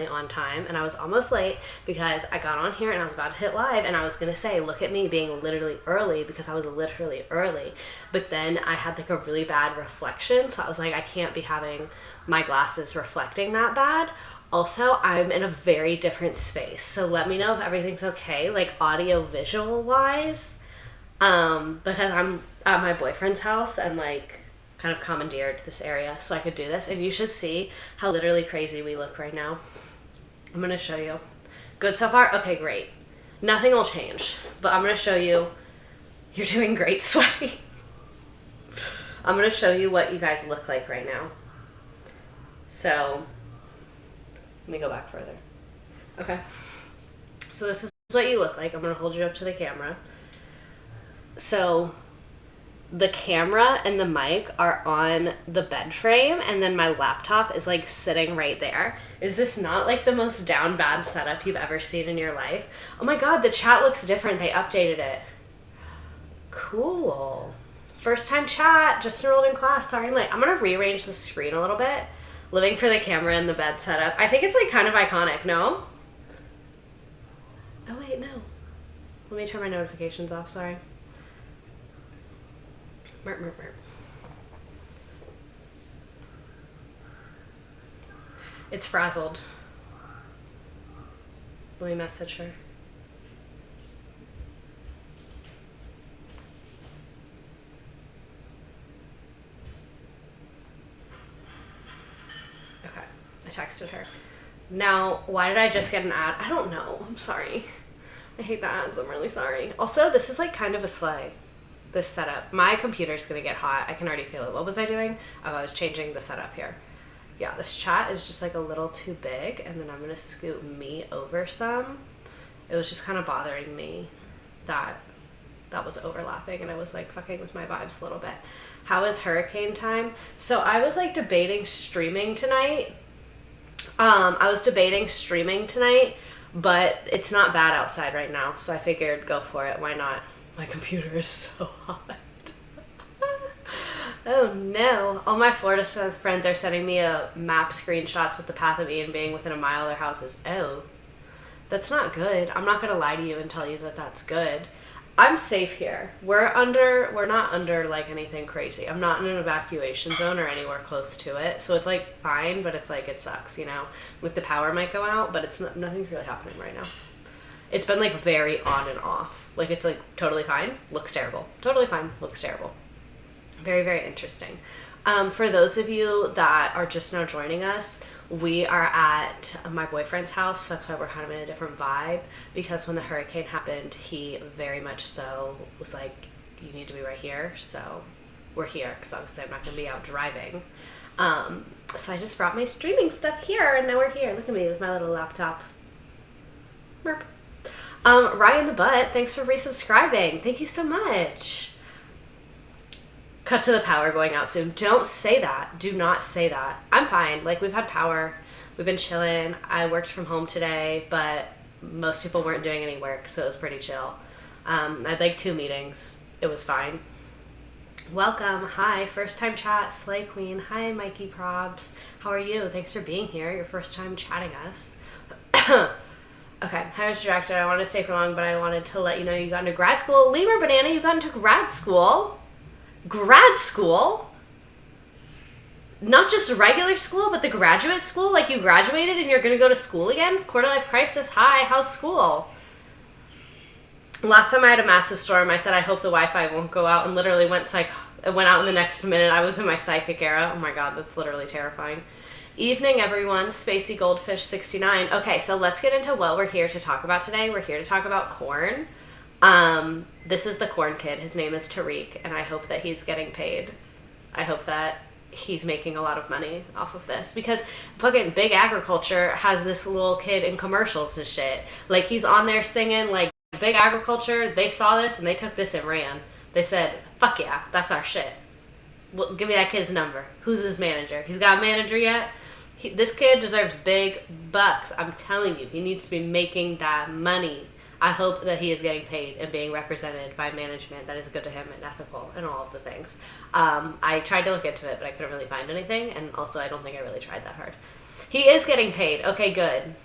on time, and I was almost late because I got on here and I was about to hit live and I was gonna say, look at me being literally early, because I was literally early. But then I had like a really bad reflection, so I was like, I can't be having my glasses reflecting that bad. Also, I'm in a very different space, so let me know if everything's okay, like audio visual wise, because I'm at my boyfriend's house and like kind of commandeered this area so I could do this, and you should see how literally crazy we look right now. I'm gonna show you. Good so far? Okay, great. Nothing will change, but I'm gonna show you. You're doing great, sweaty. I'm gonna show you what you guys look like right now. So, let me go back further. Okay. So this is what you look like. I'm gonna hold you up to the camera. So, the camera and the mic are on the bed frame, and then my laptop is like sitting right there. Is this not like the most down bad setup you've ever seen in your life? Oh my god, the chat looks different. They updated it. Cool. First time chat, just enrolled in class. Sorry I'm late. I'm gonna rearrange the screen a little bit. Living for the camera and the bed setup. I think it's like kind of iconic, no? Oh wait, no. Let me turn my notifications off, sorry. Merp, merp, merp. It's frazzled. Let me message her. Okay, I texted her. Now, why did I just get an ad? I don't know. I'm sorry. I hate the ads. I'm really sorry. Also, this is like kind of a sleigh. This setup. My computer's gonna get hot. I can already feel it. What was I doing? Oh, I was changing the setup here. Yeah, this chat is just like a little too big, and then I'm gonna scoot me over some. It was just kind of bothering me that was overlapping, and I was like fucking with my vibes a little bit. How is hurricane time? So I was like debating streaming tonight. But it's not bad outside right now, so I figured go for it. Why not? My computer is so hot. Oh no. All my Florida friends are sending me a map screenshots with the path of Ian being within a mile of their houses. Oh, that's not good. I'm not going to lie to you and tell you that that's good. I'm safe here. We're not under like anything crazy. I'm not in an evacuation zone or anywhere close to it. So it's like fine, but it's like it sucks, you know? Like the power might go out, but it's nothing's really happening right now. It's been like very on and off. Like it's like totally fine, looks terrible. Totally fine, looks terrible. Very, very interesting. For those of you that are just now joining us, we are at my boyfriend's house, so that's why we're kind of in a different vibe, because when the hurricane happened, he very much so was like, you need to be right here, so we're here, because obviously I'm not going to be out driving. So I just brought my streaming stuff here, and now we're here. Look at me with my little laptop. Merp. Ryan the Butt, thanks for resubscribing. Thank you so much. Cut to the power going out soon. Don't say that. Do not say that. I'm fine. Like, we've had power. We've been chilling. I worked from home today, but most people weren't doing any work, so it was pretty chill. I had like 2 meetings. It was fine. Welcome. Hi. First time chat. Slay Queen. Hi, Mikey Probs. How are you? Thanks for being here. Your first time chatting us. Okay. Hi, Mr. Director. I wanted to stay for long, but I wanted to let you know you got into grad school. Lemur Banana, you got into grad school. Grad school? Not just regular school, but the graduate school? Like you graduated and you're gonna go to school again? Quarter life crisis, hi, how's school? Last time I had a massive storm, I said I hope the Wi-Fi won't go out, and literally it went out in the next minute. I was in my psychic era. Oh my god, that's literally terrifying. Evening, everyone. Spacey Goldfish 69. Okay, so let's get into what we're here to talk about today. We're here to talk about corn. This is the corn kid. His name is Tariq, and I hope that he's getting paid. I hope that he's making a lot of money off of this, because fucking Big Agriculture has this little kid in commercials and shit. Like, he's on there singing, like, Big Agriculture, they saw this and they took this and ran. They said, fuck yeah, that's our shit. Well, give me that kid's number. Who's his manager? He's got a manager yet? This kid deserves big bucks. I'm telling you, he needs to be making that money. I hope that he is getting paid and being represented by management that is good to him and ethical and all of the things. I tried to look into it, but I couldn't really find anything, and also I don't think I really tried that hard. He is getting paid. Okay, good.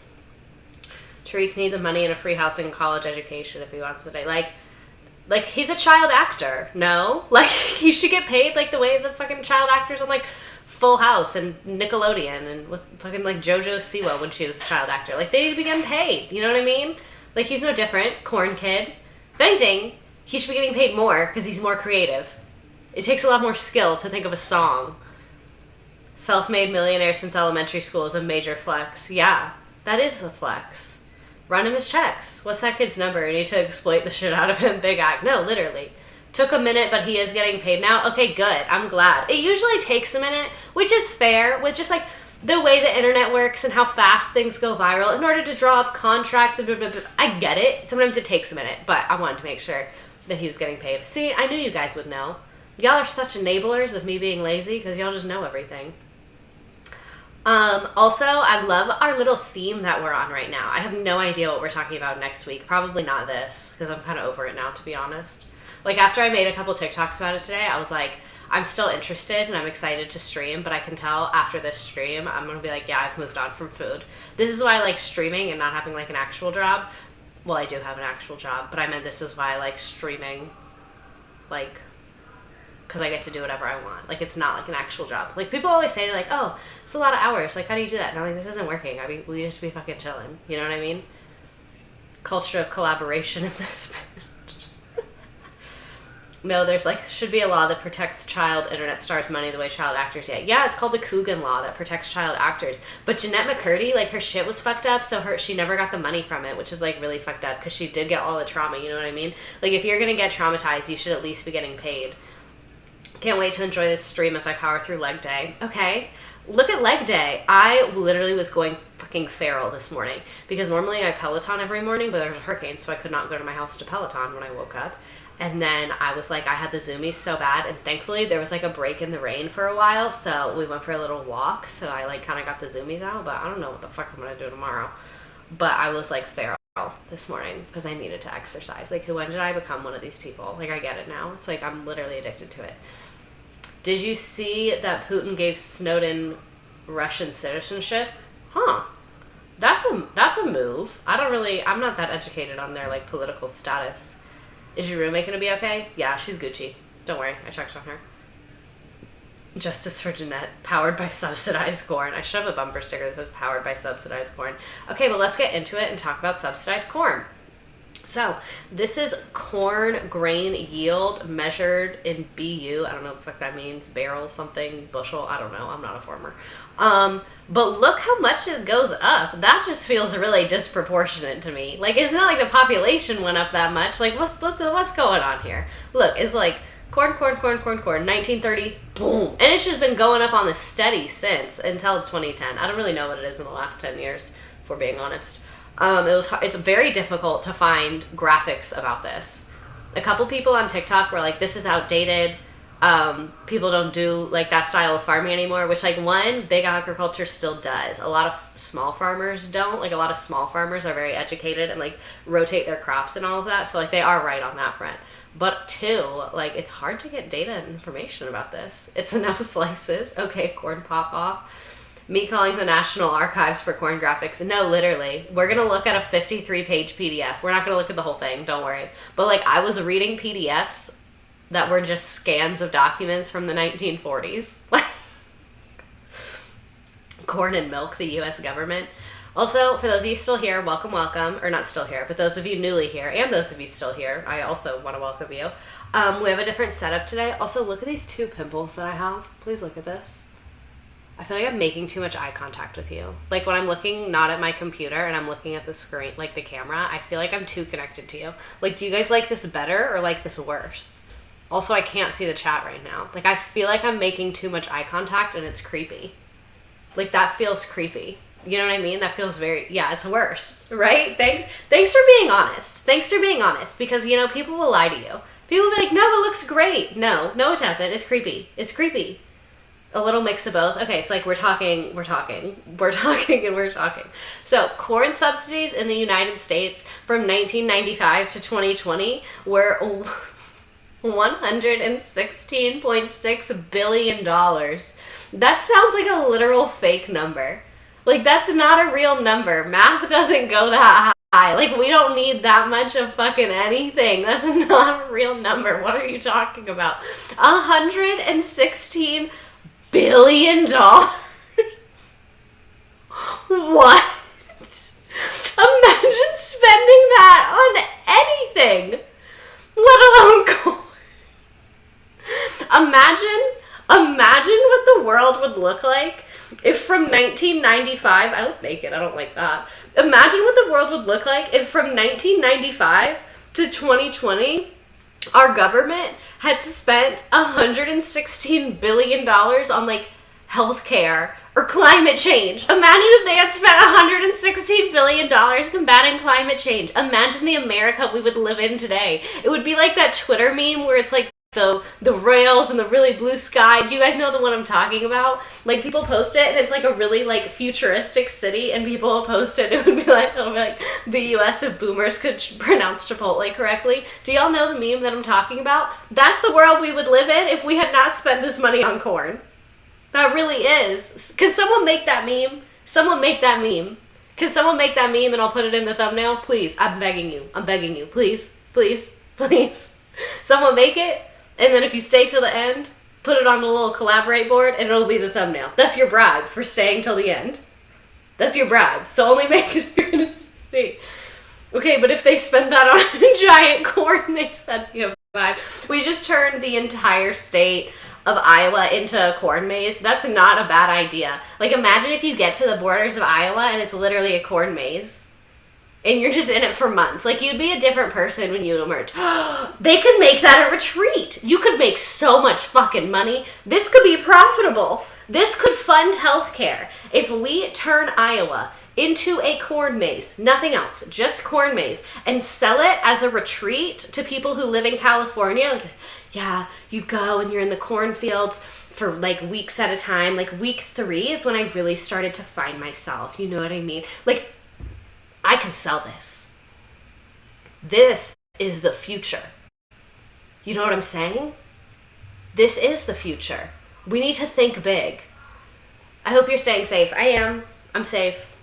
Tariq needs money and a free housing and college education if he wants to stay. Like, he's a child actor. No? Like, he should get paid like the way the fucking child actors on, like, Full House and Nickelodeon and with fucking, like, JoJo Siwa when she was a child actor. Like, they need to be getting paid. You know what I mean? Like, he's no different. Corn Kid. If anything, he should be getting paid more because he's more creative. It takes a lot more skill to think of a song. Self-made millionaire since elementary school is a major flex. Yeah, that is a flex. Run him his checks. What's that kid's number? You need to exploit the shit out of him. Big act. No, literally. Took a minute, but he is getting paid now. Okay, good. I'm glad. It usually takes a minute, which is fair, with just like the way the internet works and how fast things go viral in order to draw up contracts and blah, blah, blah. I get it. Sometimes it takes a minute, but I wanted to make sure that he was getting paid. See, I knew you guys would know. Y'all are such enablers of me being lazy because y'all just know everything. Also, I love our little theme that we're on right now. I have no idea what we're talking about next week. Probably not this, because I'm kind of over it now, to be honest. Like, after I made a couple TikToks about it today, I was like, I'm still interested and I'm excited to stream, but I can tell after this stream, I'm going to be like, yeah, I've moved on from food. This is why I like streaming and not having, like, an actual job. Well, I do have an actual job, but I meant this is why I like streaming, like, because I get to do whatever I want. Like, it's not like an actual job. Like, people always say, like, oh, it's a lot of hours. Like, how do you do that? And I'm like, this isn't working. I mean, we need to be fucking chilling. You know what I mean? Culture of collaboration in this. No, there's, like, should be a law that protects child internet stars' money the way child actors get. Yeah, it's called the Coogan Law that protects child actors. But Jeanette McCurdy, like, her shit was fucked up, so she never got the money from it, which is, like, really fucked up because she did get all the trauma, you know what I mean? Like, if you're gonna get traumatized, you should at least be getting paid. Can't wait to enjoy this stream as I power through leg day. Okay. Look at leg day. I literally was going fucking feral this morning because normally I Peloton every morning, but there was a hurricane, so I could not go to my house to Peloton when I woke up. And then I was like, I had the zoomies so bad, and thankfully there was like a break in the rain for a while, so we went for a little walk, so I like kind of got the zoomies out, but I don't know what the fuck I'm gonna do tomorrow. But I was like feral this morning because I needed to exercise. Like, when did I become one of these people? Like, I get it now. It's like I'm literally addicted to it. Did you see that Putin gave Snowden Russian citizenship? Huh. That's a move. I'm not that educated on their, like, political status. Is your roommate gonna be okay? Yeah, she's Gucci. Don't worry, I checked on her. Justice for Jeanette, powered by subsidized corn. I should have a bumper sticker that says powered by subsidized corn. Okay, but let's get into it and talk about subsidized corn. So, this is corn grain yield measured in BU. I don't know what the fuck that means. Barrel something, bushel. I don't know. I'm not a farmer. But look how much it goes up. That just feels really disproportionate to me. Like, it's not like the population went up that much. Like, what's going on here? Look, it's like corn, 1930, boom. And it's just been going up on the steady since until 2010. I don't really know what it is in the last 10 years, if we're being honest. It's very difficult to find graphics about this. A couple people on TikTok were like, this is outdated. People don't do like that style of farming anymore, which like big agriculture still does. A lot of small farmers don't. Like, a lot of small farmers are very educated and like rotate their crops and all of that. So like they are right on that front. But two, like, it's hard to get data and information about this. It's enough slices. Okay, corn pop off. Me calling the National Archives for corn graphics. No, literally. We're going to look at a 53-page PDF. We're not going to look at the whole thing. Don't worry. But, like, I was reading PDFs that were just scans of documents from the 1940s. Like, corn and milk, the U.S. government. Also, for those of you still here, welcome. Or not still here, but those of you newly here, and those of you still here, I also want to welcome you. We have a different setup today. Also, look at these 2 pimples that I have. Please look at this. I feel like I'm making too much eye contact with you. Like, when I'm looking not at my computer and I'm looking at the screen, like the camera, I feel like I'm too connected to you. Like, do you guys like this better or like this worse? Also, I can't see the chat right now. Like, I feel like I'm making too much eye contact and it's creepy. Like, that feels creepy. You know what I mean? That feels yeah, it's worse, right? Thanks for being honest. Because, you know, people will lie to you. People will be like, no, it looks great. No, it doesn't. It's creepy. A little mix of both. Okay, so like we're talking. So corn subsidies in the United States from 1995 to 2020 were $116.6 billion. That sounds like a literal fake number. Like, that's not a real number. Math doesn't go that high. Like, we don't need that much of fucking anything. That's not a real number. What are you talking about? $116 billion? What? Imagine spending that on anything, let alone corn. Imagine what the world would look like if from 1995, I look naked, I don't like that. Imagine what the world would look like if from 1995 to 2020, our government had spent $116 billion on, like, healthcare or climate change. Imagine if they had spent $116 billion combating climate change. Imagine the America we would live in today. It would be like that Twitter meme where it's like the rails and the really blue sky. Do you guys know the one I'm talking about? Like, people post it and it's like a really, like, futuristic city, and people will post it and it'll be like the US if boomers could pronounce Chipotle correctly. Do y'all know the meme that I'm talking about? That's the world we would live in if we had not spent this money on corn. That really is. Can someone make that meme? Someone make that meme. Can someone make that meme and I'll put it in the thumbnail? Please. I'm begging you. I'm begging you. Please. Please. Please. Someone make it. And then if you stay till the end, put it on the little collaborate board and it'll be the thumbnail. That's your bribe for staying till the end. That's your bribe. So only make it if you're going to stay. Okay, but if they spend that on a giant corn maze, that'd be a bribe. We just turned the entire state of Iowa into a corn maze. That's not a bad idea. Like, imagine if you get to the borders of Iowa and it's literally a corn maze and you're just in it for months. Like, you'd be a different person when you emerge. They could make that a retreat. You could make so much fucking money. This could be profitable. This could fund healthcare. If we turn Iowa into a corn maze, nothing else, just corn maze, and sell it as a retreat to people who live in California. Yeah, you go and you're in the cornfields for, like, weeks at a time. Like, week 3 is when I really started to find myself. You know what I mean? Like, I can sell this. This is the future. You know what I'm saying? This is the future. We need to think big. I hope you're staying safe. I am. I'm safe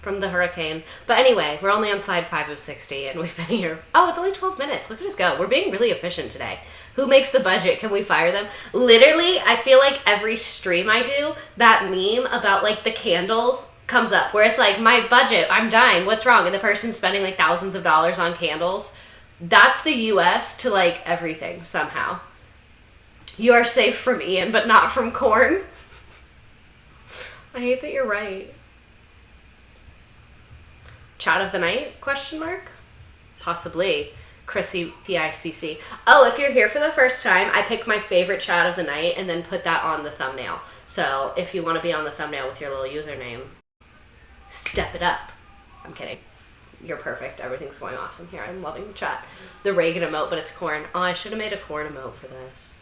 from the hurricane. But anyway, we're only on slide 5 of 60 and we've been here. Oh, it's only 12 minutes. Look at us go. We're being really efficient today. Who makes the budget? Can we fire them? Literally, I feel like every stream I do, that meme about, like, the candles comes up where it's like, my budget, I'm dying, what's wrong? And the person's spending, like, thousands of dollars on candles. That's the US to, like, everything somehow. You are safe from Ian, but not from corn. I hate that you're right. Chat of the night? Question mark? Possibly. Chrissy PICC. Oh, if you're here for the first time, I pick my favorite chat of the night and then put that on the thumbnail. So if you want to be on the thumbnail with your little username, step it up. I'm kidding. You're perfect. Everything's going awesome here. I'm loving the chat. The Reagan emote, but it's corn. Oh, I should have made a corn emote for this.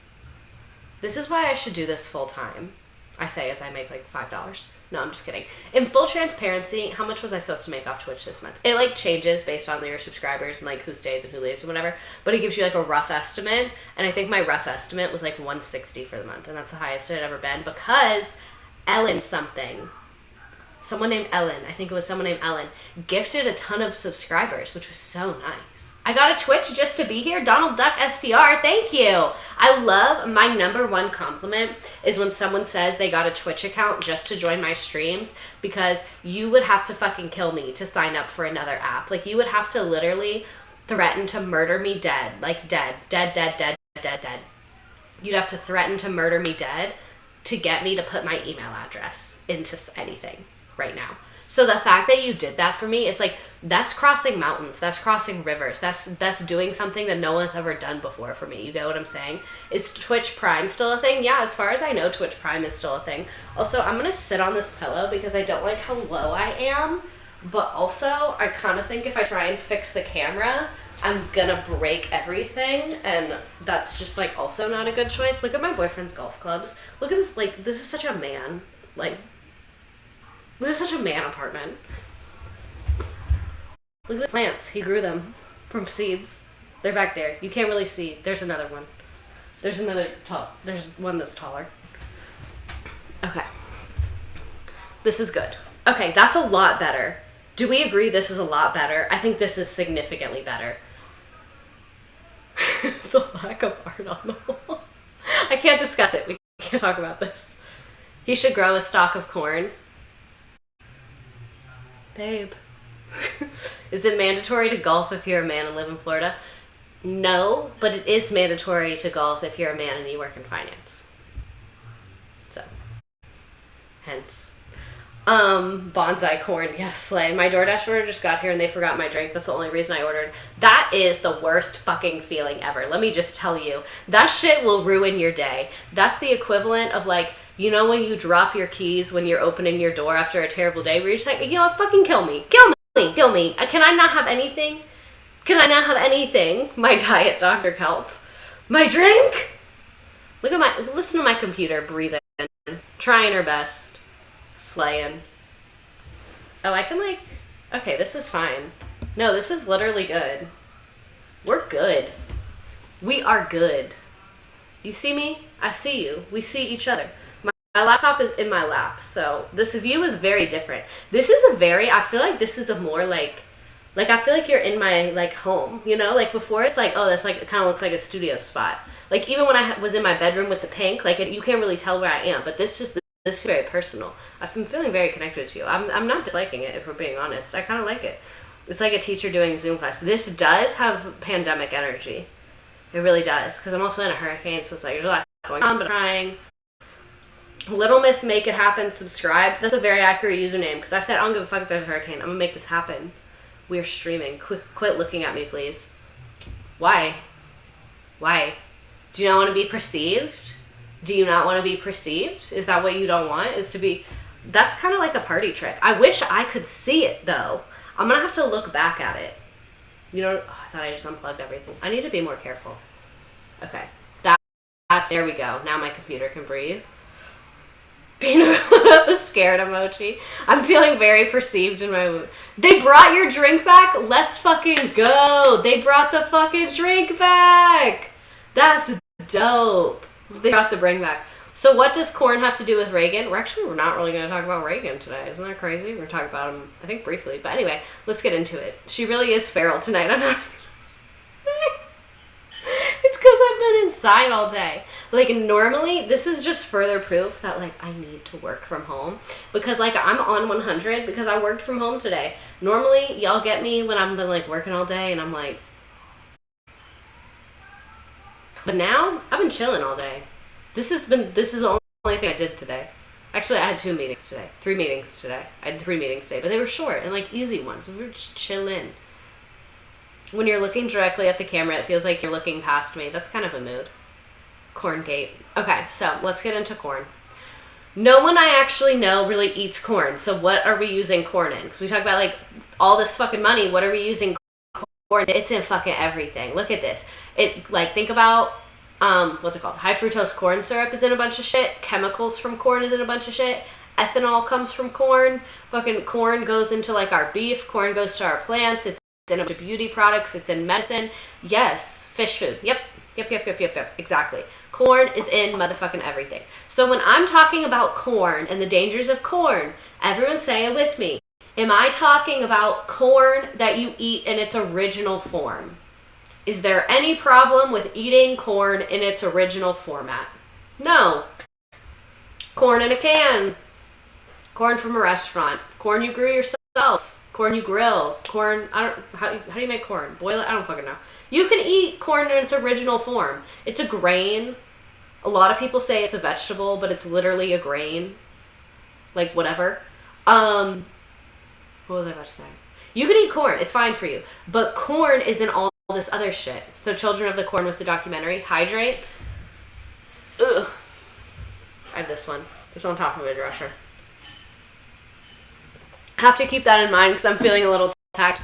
This is why I should do this full time. I say as I make like $5. No, I'm just kidding. In full transparency, how much was I supposed to make off Twitch this month? It like changes based on your subscribers and like who stays and who leaves and whatever. But it gives you like a rough estimate. And I think my rough estimate was like $160 for the month. And that's the highest it had ever been because Ellen something. Someone named Ellen, I think it was someone named Ellen, gifted a ton of subscribers, which was so nice. I got a Twitch just to be here. Donald Duck SPR, thank you. I love, my #1 compliment is when someone says they got a Twitch account just to join my streams, because you would have to fucking kill me to sign up for another app. Like, you would have to literally threaten to murder me dead. Like, dead. You'd have to threaten to murder me dead to get me to put my email address into anything right now. So the fact that you did that for me is like, that's crossing mountains, that's crossing rivers, that's doing something that no one's ever done before for me. You get what I'm saying? Is Twitch Prime still a thing? Yeah, as far as I know, Twitch Prime is still a thing. Also, I'm gonna sit on this pillow because I don't like how low I am, but also I kind of think if I try and fix the camera, I'm gonna break everything, and that's just like also not a good choice. Look at my boyfriend's golf clubs. Look at this, like, this is such a man, like, this is such a man apartment. Look at the plants. He grew them from seeds. They're back there. You can't really see. There's another one. There's one that's taller. Okay. This is good. Okay, that's a lot better. Do we agree this is a lot better? I think this is significantly better. The lack of art on the wall. I can't discuss it. We can't talk about this. He should grow a stalk of corn. Babe. Is it mandatory to golf if you're a man and live in Florida? No, but it is mandatory to golf if you're a man and you work in finance. So, hence. Bonsai corn, yes, slay. My DoorDash order just got here and they forgot my drink. That's the only reason I ordered. That is the worst fucking feeling ever. Let me just tell you. That shit will ruin your day. That's the equivalent of like, you know when you drop your keys when you're opening your door after a terrible day, where you're just like, you know what, fucking kill me. Kill me. Can I not have anything? My diet Dr. Kelp. My drink? Listen to my computer breathing. Trying her best. Slaying. Oh, I can like... Okay, this is fine. No, this is literally good. We're good. We are good. You see me? I see you. We see each other. My laptop is in my lap, so this view is very different. This is I feel like this is a more like I feel like you're in my like home, you know? Like before it's like, oh, this like, it kind of looks like a studio spot. Like even when I was in my bedroom with the pink, like you can't really tell where I am, but this is very personal. I've been feeling very connected to you. I'm not disliking it, if we're being honest. I kind of like it. It's like a teacher doing Zoom class. This does have pandemic energy. It really does, because I'm also in a hurricane, so it's like there's a lot going on, but I'm trying. Little Miss Make It Happen, subscribe. That's a very accurate username, because I said I don't give a fuck if there's a hurricane. I'm going to make this happen. We are streaming. Quit looking at me, please. Why? Do you not want to be perceived? Do you not want to be perceived? Is that what you don't want? Is to be... That's kind of like a party trick. I wish I could see it, though. I'm going to have to look back at it. You know, I thought I just unplugged everything. I need to be more careful. Okay. That's... There we go. Now my computer can breathe. The scared emoji. I'm feeling very perceived in my mood. They brought your drink back? Let's fucking go. They brought the fucking drink back. That's dope. They brought the bring back. So what does corn have to do with Reagan? We're not really going to talk about Reagan today. Isn't that crazy? We're going to talk about him, I think, briefly. But anyway, let's get into it. She really is feral tonight. I'm not... It's because I've been inside all day. Like, normally, this is just further proof that, like, I need to work from home. Because, like, I'm on 100 because I worked from home today. Normally, y'all get me when I've been, like, working all day and I'm like... But now, I've been chilling all day. This is the only thing I did today. Actually, I had 3 meetings today. I had 3 meetings today, but they were short and, like, easy ones. We were just chilling. When you're looking directly at the camera, it feels like you're looking past me. That's kind of a mood. Corn gate. Okay, so let's get into corn. No one I actually know really eats corn. So what are we using corn in? Because we talk about like all this fucking money. What are we using corn? It's in fucking everything. Look at this. It like think about what's it called? High fructose corn syrup is in a bunch of shit. Chemicals from corn is in a bunch of shit. Ethanol comes from corn. Fucking corn goes into like our beef. Corn goes to our plants. It's in a bunch of beauty products. It's in medicine. Yes, fish food. Yep. Exactly. Corn is in motherfucking everything. So when I'm talking about corn and the dangers of corn, everyone say it with me. Am I talking about corn that you eat in its original form? Is there any problem with eating corn in its original format? No. Corn in a can. Corn from a restaurant. Corn you grew yourself. Corn you grill. Corn, how do you make corn? Boil it? I don't fucking know. You can eat corn in its original form. It's a grain. A lot of people say it's a vegetable, but it's literally a grain. Like, whatever. What was I about to say? You can eat corn. It's fine for you. But corn is in all this other shit. So Children of the Corn was the documentary. Hydrate. Ugh. I have this one. It's on top of a dresser. Have to keep that in mind because I'm feeling a little attacked.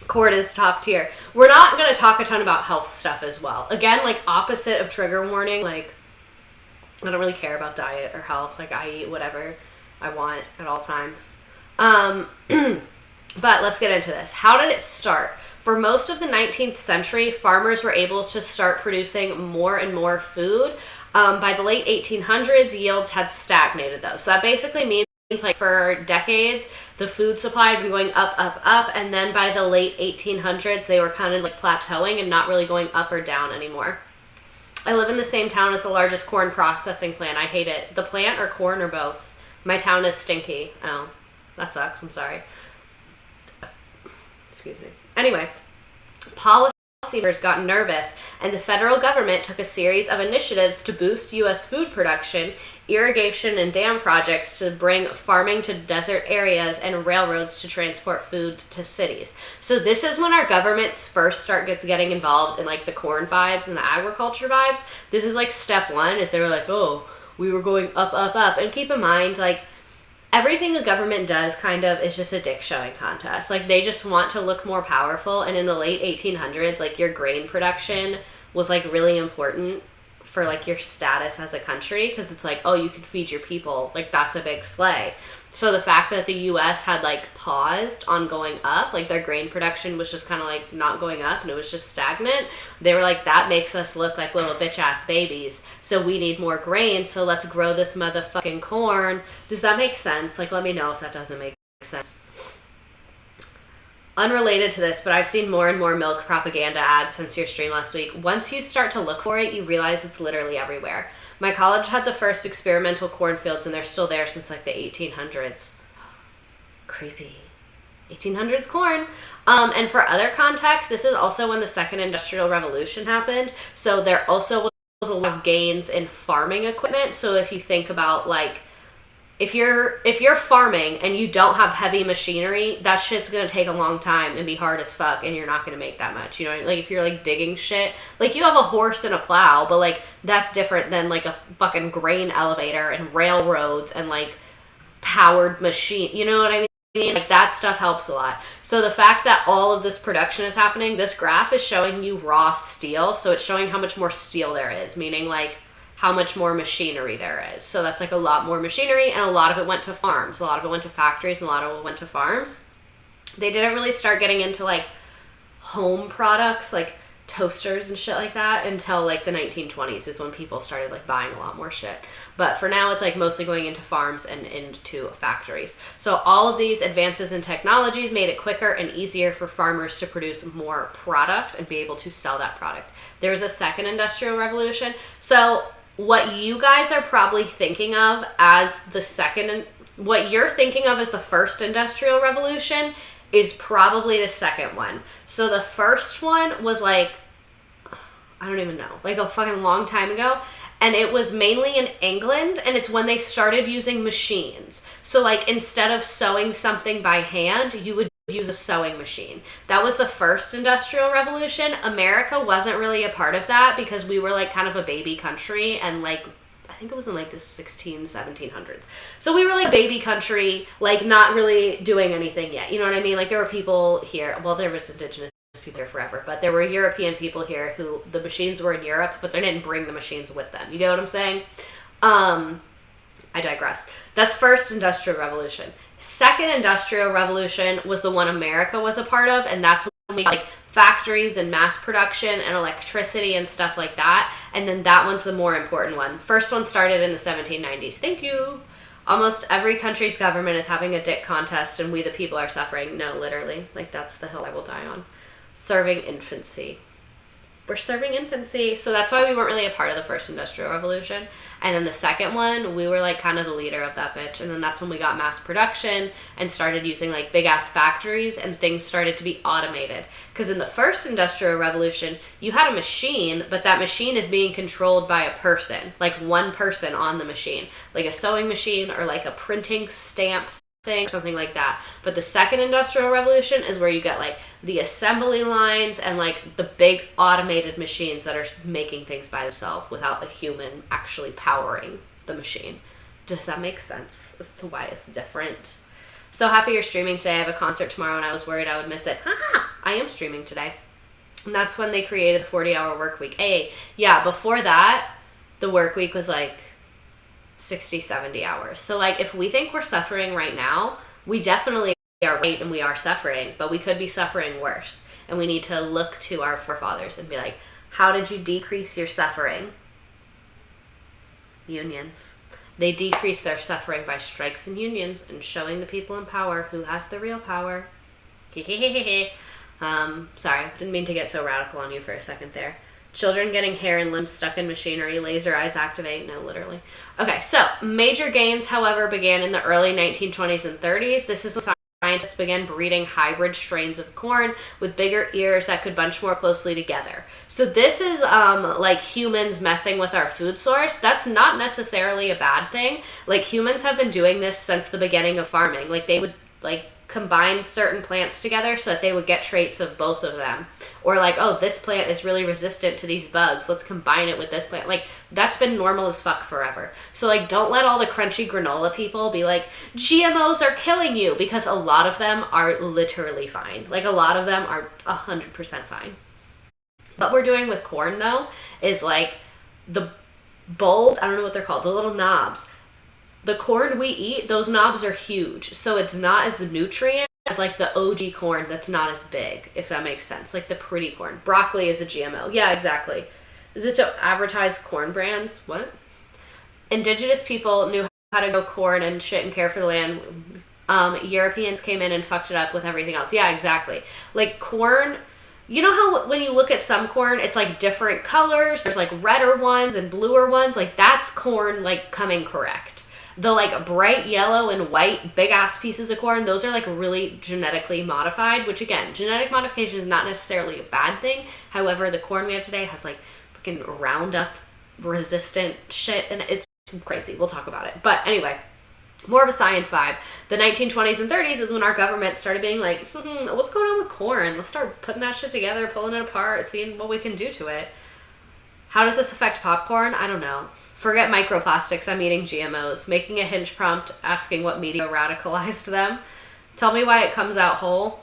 Corn is top tier. We're not going to talk a ton about health stuff as well. Again, like opposite of trigger warning, like I don't really care about diet or health. Like I eat whatever I want at all times. But let's get into this. How did it start? For most of the 19th century, farmers were able to start producing more and more food. By the late 1800s, yields had stagnated though. So that basically means like for decades, the food supply had been going up, up, up, and then by the late 1800s, they were kind of like plateauing and not really going up or down anymore. I live in the same town as the largest corn processing plant. I hate it. The plant or corn or both? My town is stinky. Oh, that sucks. I'm sorry. Excuse me. Anyway, policymakers got nervous, and the federal government took a series of initiatives to boost U.S. food production, irrigation and dam projects to bring farming to desert areas, and railroads to transport food to cities. So this is when our governments first gets getting involved in like the corn vibes and the agriculture vibes. This is like step one, is they were like, oh, we were going up, up, up. And keep in mind, like, everything the government does kind of is just a dick showing contest. Like, they just want to look more powerful. And in the late 1800s, like, your grain production was like really important for like your status as a country, because it's like, oh, you can feed your people, like that's a big sleigh. So the fact that the US had like paused on going up, like their grain production was just kind of like not going up and it was just stagnant, they were like, that makes us look like little bitch ass babies, so we need more grain, so let's grow this motherfucking corn. Does that make sense? Like, let me know if that doesn't make sense. Unrelated to this, but I've seen more and more milk propaganda ads since your stream last week. Once you start to look for it, you realize it's literally everywhere. My college had the first experimental cornfields, and they're still there since like the 1800s. Creepy. 1800s corn. And for other context, this is also when the second industrial revolution happened. So there also was a lot of gains in farming equipment. So if you think about like, if you're farming and you don't have heavy machinery, that shit's gonna take a long time and be hard as fuck, and you're not gonna make that much. You know, like if you're like digging shit, like you have a horse and a plow, but like that's different than like a fucking grain elevator and railroads and like powered machine. You know what I mean? Like that stuff helps a lot. So the fact that all of this production is happening, this graph is showing you raw steel, so it's showing how much more steel there is, meaning like how much more machinery there is. So that's like a lot more machinery, and a lot of it went to farms. A lot of it went to factories, and a lot of it went to farms. They didn't really start getting into like home products, like toasters and shit like that, until like the 1920s is when people started like buying a lot more shit. But for now, it's like mostly going into farms and into factories. So all of these advances in technologies made it quicker and easier for farmers to produce more product and be able to sell that product. There was a second industrial revolution. So what you guys are probably thinking of as the second, what you're thinking of as the first industrial revolution is probably the second one. So the first one was like, I don't even know, like a fucking long time ago. And it was mainly in England, and it's when they started using machines. So like instead of sewing something by hand, you would use a sewing machine. That was the first industrial revolution. America wasn't really a part of that because we were like kind of a baby country, and like I think it was in like the 1700s. So we were like a baby country, like not really doing anything yet. You know what I mean? Like there were people here, well, there was indigenous people here forever, but there were European people here who the machines were in Europe, but they didn't bring the machines with them. You get what I'm saying? I digress. That's first industrial revolution. Second industrial revolution was the one America was a part of, and that's when we got like factories and mass production and electricity and stuff like that. And then that one's the more important one. First one started in the 1790s. Thank you. Almost every country's government is having a dick contest, and we the people are suffering. No, literally. Like that's the hill I will die on. Serving infancy. We're serving infancy. So that's why we weren't really a part of the first industrial revolution. And then the second one, we were like kind of the leader of that bitch. And then that's when we got mass production and started using like big ass factories, and things started to be automated. Because in the first industrial revolution, you had a machine, but that machine is being controlled by a person, like one person on the machine, like a sewing machine or like a printing stamp thing, something like that. But the second industrial revolution is where you get like the assembly lines and like the big automated machines that are making things by themselves without a human actually powering the machine. Does that make sense as to why it's different? So happy you're streaming today. I have a concert tomorrow and I was worried I would miss it. I am streaming today. And that's when they created the 40-hour work week. Yeah, before that, the work week was like 60, 70 hours. So like if we think we're suffering right now, we definitely are right, and we are suffering, but we could be suffering worse. And we need to look to our forefathers and be like, how did you decrease your suffering? Unions. They decrease their suffering by strikes and unions and showing the people in power who has the real power. Sorry, didn't mean to get so radical on you for a second there. Children getting hair and limbs stuck in machinery, laser eyes activate. No, literally. Okay, so major gains, however, began in the early 1920s and 30s. This is when scientists began breeding hybrid strains of corn with bigger ears that could bunch more closely together. So this is like humans messing with our food source. That's not necessarily a bad thing. Like, humans have been doing this since the beginning of farming. Like, they would like combine certain plants together so that they would get traits of both of them. Or like, oh, this plant is really resistant to these bugs, let's combine it with this plant. Like, that's been normal as fuck forever. So like, don't let all the crunchy granola people be like, GMOs are killing you, because a lot of them are literally fine. Like, a lot of them are 100% fine. What we're doing with corn though is like the bulbs, I don't know what they're called, the little knobs. The corn we eat, those knobs are huge. So it's not as nutrient as like the OG corn that's not as big, if that makes sense. Like the pretty corn. Broccoli is a GMO. Yeah, exactly. Is it to advertise corn brands? What? Indigenous people knew how to grow corn and shit and care for the land. Europeans came in and fucked it up with everything else. Yeah, exactly. Like corn, you know how when you look at some corn, it's like different colors. There's like redder ones and bluer ones. Like, that's corn like coming correct. The like bright yellow and white big ass pieces of corn, those are like really genetically modified, which again, genetic modification is not necessarily a bad thing. However, the corn we have today has like fucking Roundup resistant shit, and it's crazy. We'll talk about it. But anyway, more of a science vibe. The 1920s and 30s is when our government started being like, what's going on with corn? Let's start putting that shit together, pulling it apart, seeing what we can do to it. How does this affect popcorn? I don't know. Forget microplastics, I'm eating GMOs. Making a hinge prompt asking what media radicalized them. Tell me why it comes out whole.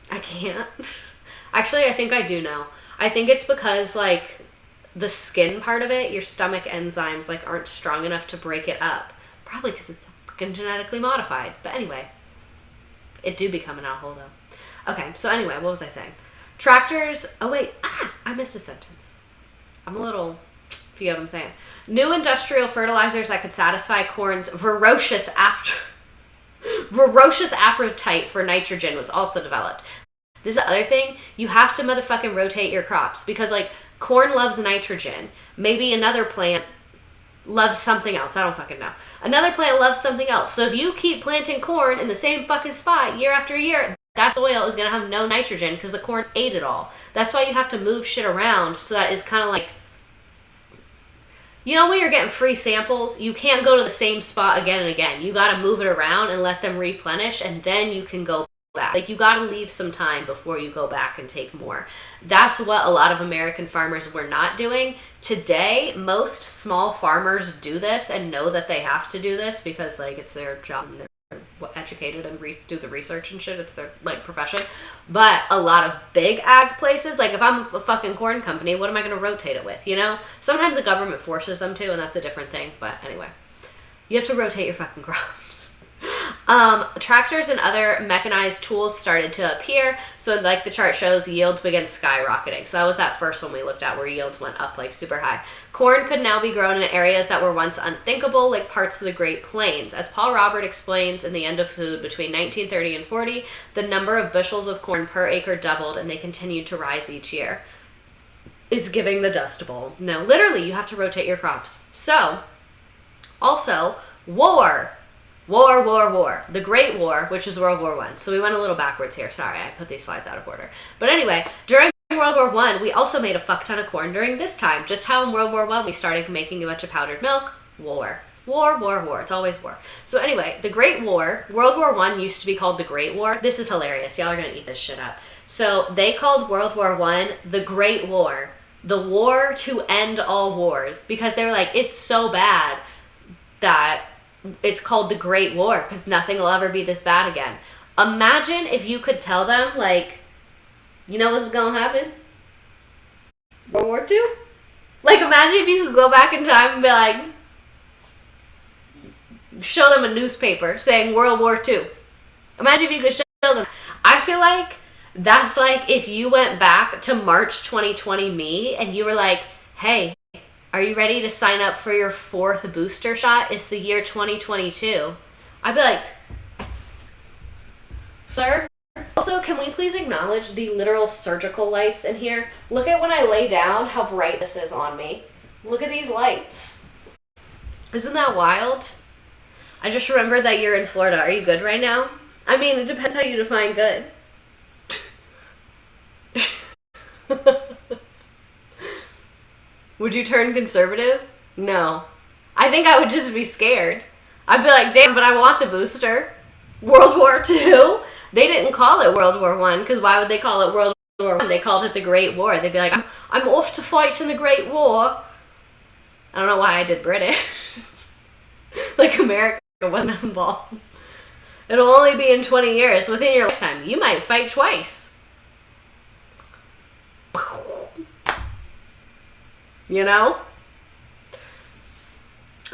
I can't. Actually, I think I do know. I think it's because like the skin part of it, your stomach enzymes like aren't strong enough to break it up. Probably because it's fucking genetically modified. But anyway, it do be coming out whole though. Okay, so anyway, what was I saying? Tractors, oh wait, I missed a sentence. I'm a little... if you get what I'm saying. New industrial fertilizers that could satisfy corn's ferocious appetite for nitrogen was also developed. This is the other thing. You have to motherfucking rotate your crops, because like corn loves nitrogen. Maybe another plant loves something else. I don't fucking know. Another plant loves something else. So if you keep planting corn in the same fucking spot year after year, that soil is going to have no nitrogen because the corn ate it all. That's why you have to move shit around, so that is kind of like, you know, when you're getting free samples, you can't go to the same spot again and again. You got to move it around and let them replenish, and then you can go back. Like, you got to leave some time before you go back and take more. That's what a lot of American farmers were not doing. Today, most small farmers do this and know that they have to do this because, like, it's their job and they're educated and do the research and shit. It's their like profession. But a lot of big ag places, like if I'm a fucking corn company, what am I going to rotate it with, you know? Sometimes the government forces them to, and that's a different thing. But anyway, you have to rotate your fucking crops. Tractors and other mechanized tools started to appear. So like the chart shows, yields began skyrocketing. So that was that first one we looked at where yields went up like super high. Corn could now be grown in areas that were once unthinkable, like parts of the Great Plains. As Paul Robert explains in The End of Food, between 1930 and 40, the number of bushels of corn per acre doubled, and they continued to rise each year. It's giving the Dust Bowl. No, literally, you have to rotate your crops. So, also, war. The Great War, which was World War I. So we went a little backwards here. Sorry, I put these slides out of order. But anyway, during World War I, we also made a fuck ton of corn during this time. Just how in World War I we started making a bunch of powdered milk. War. It's always war. So anyway, the Great War, World War I used to be called the Great War. This is hilarious. Y'all are going to eat this shit up. So they called World War I the Great War. The war to end all wars. Because they were like, it's so bad that it's called the Great War because nothing will ever be this bad again. Imagine if you could tell them, like, you know what's gonna happen? World War II? Like, imagine if you could go back in time and be like, show them a newspaper saying World War II. Imagine if you could show them. I feel like that's like if you went back to March 2020 me and you were like, hey, Are you ready to sign up for your 4th booster shot? It's the year 2022. I'd be like, sir, also, can we please acknowledge the literal surgical lights in here? Look at when I lay down, how bright this is on me. Look at these lights. Isn't that wild? I just remembered that you're in Florida. Are you good right now? I mean, it depends how you define good. Would you turn conservative? No. I think I would just be scared. I'd be like, damn, but I want the booster. World War II? They didn't call it World War I, because why would they call it World War I? They called it the Great War. They'd be like, I'm off to fight in the Great War. I don't know why I did British. Like, America wasn't involved. It'll only be in 20 years. Within your lifetime, you might fight twice. You know?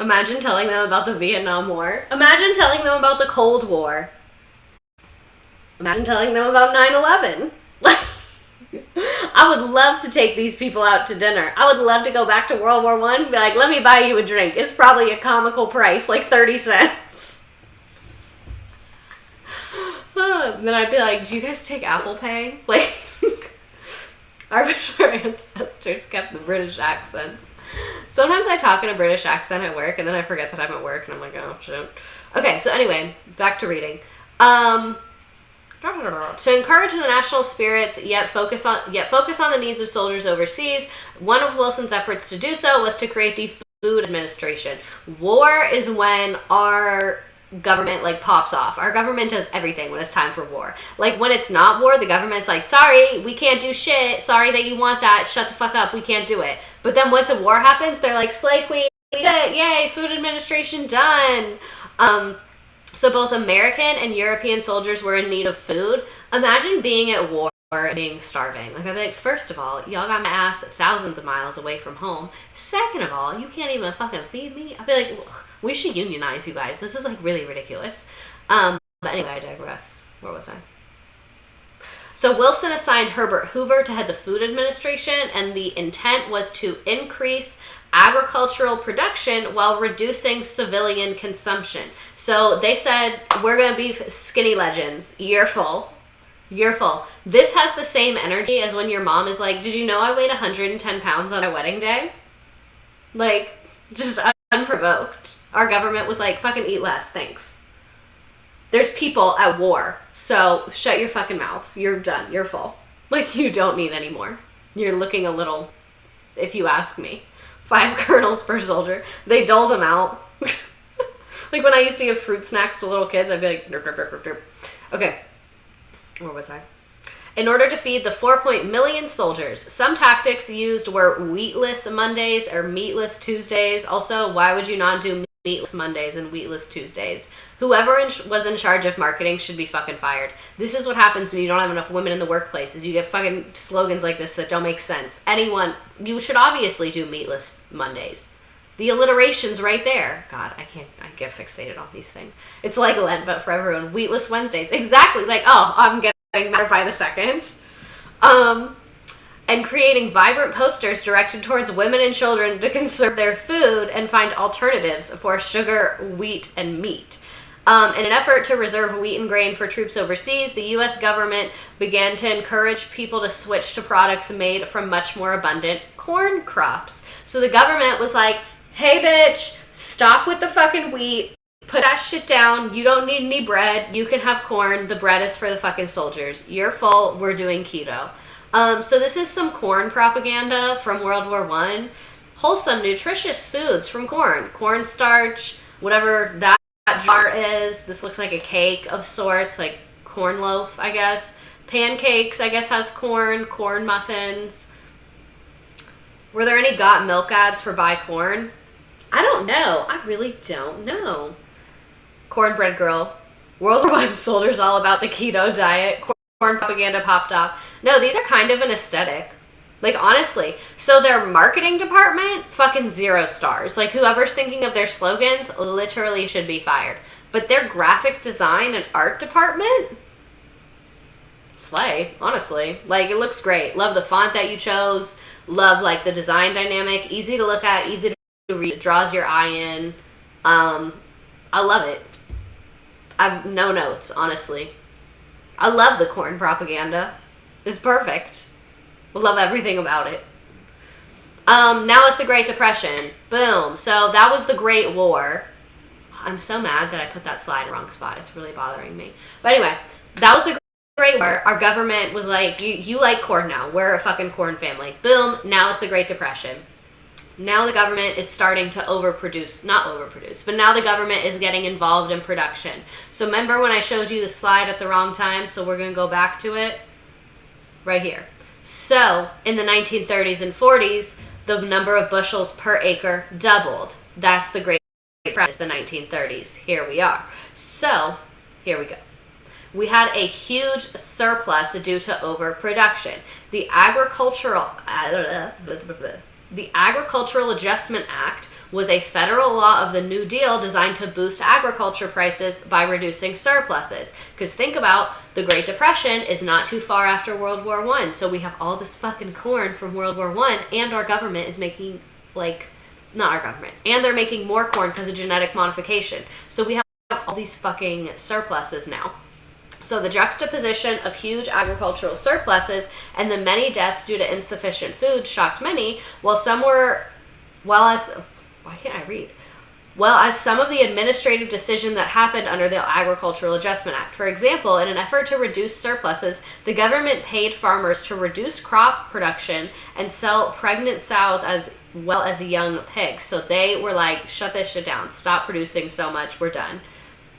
Imagine telling them about the Vietnam War. Imagine telling them about the Cold War. Imagine telling them about 9/11. I would love to take these people out to dinner. I would love to go back to World War I and be like, let me buy you a drink. It's probably a comical price, like 30 cents. Then I'd be like, do you guys take Apple Pay? Like, our ancestors kept the British accents. Sometimes I talk in a British accent at work, and then I forget that I'm at work, and I'm like, oh, shit. Okay, so anyway, back to reading. To encourage the national spirits, yet focus on the needs of soldiers overseas, one of Wilson's efforts to do so was to create the Food Administration. War is when our government like pops off. Our government does everything when it's time for war. Like when it's not war, the government's like, sorry, we can't do shit. Sorry that you want that. Shut the fuck up. We can't do it. But then once a war happens, they're like, Slay Queen, we did it. Yay, Food Administration done. So both American and European soldiers were in need of food. Imagine being at war and being starving. Like, I'd be like, first of all, y'all got my ass thousands of miles away from home. Second of all, you can't even fucking feed me. I'd be like, we should unionize, you guys. This is like really ridiculous. But anyway, I digress. Where was I? So Wilson assigned Herbert Hoover to head the Food Administration, and the intent was to increase agricultural production while reducing civilian consumption. So they said, we're going to be skinny legends. You're full. You're full. This has the same energy as when your mom is like, did you know I weighed 110 pounds on my wedding day? Like, just unprovoked. Our government was like, fucking eat less, thanks. There's people at war, so shut your fucking mouths. You're done. You're full. Like, you don't need any more. You're looking a little, if you ask me. 5 kernels per soldier. They dole them out. Like when I used to give fruit snacks to little kids, I'd be like, derp, derp, derp, derp, derp. Okay, where was I? In order to feed the 4 million soldiers, some tactics used were wheatless Mondays or meatless Tuesdays. Also, why would you not do meatless Mondays and wheatless Tuesdays? Whoever was in charge of marketing should be fucking fired. This is what happens when you don't have enough women in the workplace, is you get fucking slogans like this that don't make sense. Anyone, you should obviously do meatless Mondays. The alliteration's right there. God, I get fixated on these things. It's like Lent, but for everyone. Wheatless Wednesdays. Exactly. Like, oh, I'm getting mad by the second. And creating vibrant posters directed towards women and children to conserve their food and find alternatives for sugar, wheat, and meat. In an effort to reserve wheat and grain for troops overseas, the U.S. government began to encourage people to switch to products made from much more abundant corn crops. So the government was like, hey, bitch, stop with the fucking wheat. Put that shit down. You don't need any bread. You can have corn. The bread is for the fucking soldiers. You're full. We're doing keto. So this is some corn propaganda from World War I. Wholesome, nutritious foods from corn. Cornstarch, whatever that jar is. This looks like a cake of sorts, like corn loaf, I guess. Pancakes, I guess, has corn. Corn muffins. Were there any got milk ads for buy corn? I don't know. I really don't know. Cornbread girl. World War I soldiers all about the keto diet. Corn propaganda popped off. No, these are kind of an aesthetic. Like, honestly. So their marketing department, fucking 0 stars. Like, whoever's thinking of their slogans literally should be fired. But their graphic design and art department, slay, honestly. Like, it looks great. Love the font that you chose. Love, like, the design dynamic. Easy to look at, easy to read. It draws your eye in. I love it. I've no notes, honestly. I love the corn propaganda. It's perfect. I love everything about it. Now it's the Great Depression. Boom. So that was the Great War. I'm so mad that I put that slide in the wrong spot. It's really bothering me. But anyway, that was the Great War. Our government was like, you like corn now. We're a fucking corn family. Boom. Now it's the Great Depression. Now the government is starting to not overproduce, but now the government is getting involved in production. So remember when I showed you the slide at the wrong time? So we're going to go back to it right here. So in the 1930s and 40s, the number of bushels per acre doubled. That's the Great Depression, the 1930s. Here we are. So here we go. We had a huge surplus due to overproduction. The Agricultural Adjustment Act was a federal law of the New Deal designed to boost agriculture prices by reducing surpluses. Because think about, the Great Depression is not too far after World War I. So we have all this fucking corn from World War I, and our government is making, not our government, and they're making more corn because of genetic modification. So we have all these fucking surpluses now. So the juxtaposition of huge agricultural surpluses and the many deaths due to insufficient food shocked many, while as some of the administrative decision that happened under the Agricultural Adjustment Act. For example, in an effort to reduce surpluses, the government paid farmers to reduce crop production and sell pregnant sows as well as young pigs. So they were like, shut this shit down. Stop producing so much. We're done.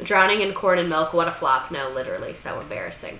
Drowning in corn and milk, what a flop. No, literally, so embarrassing.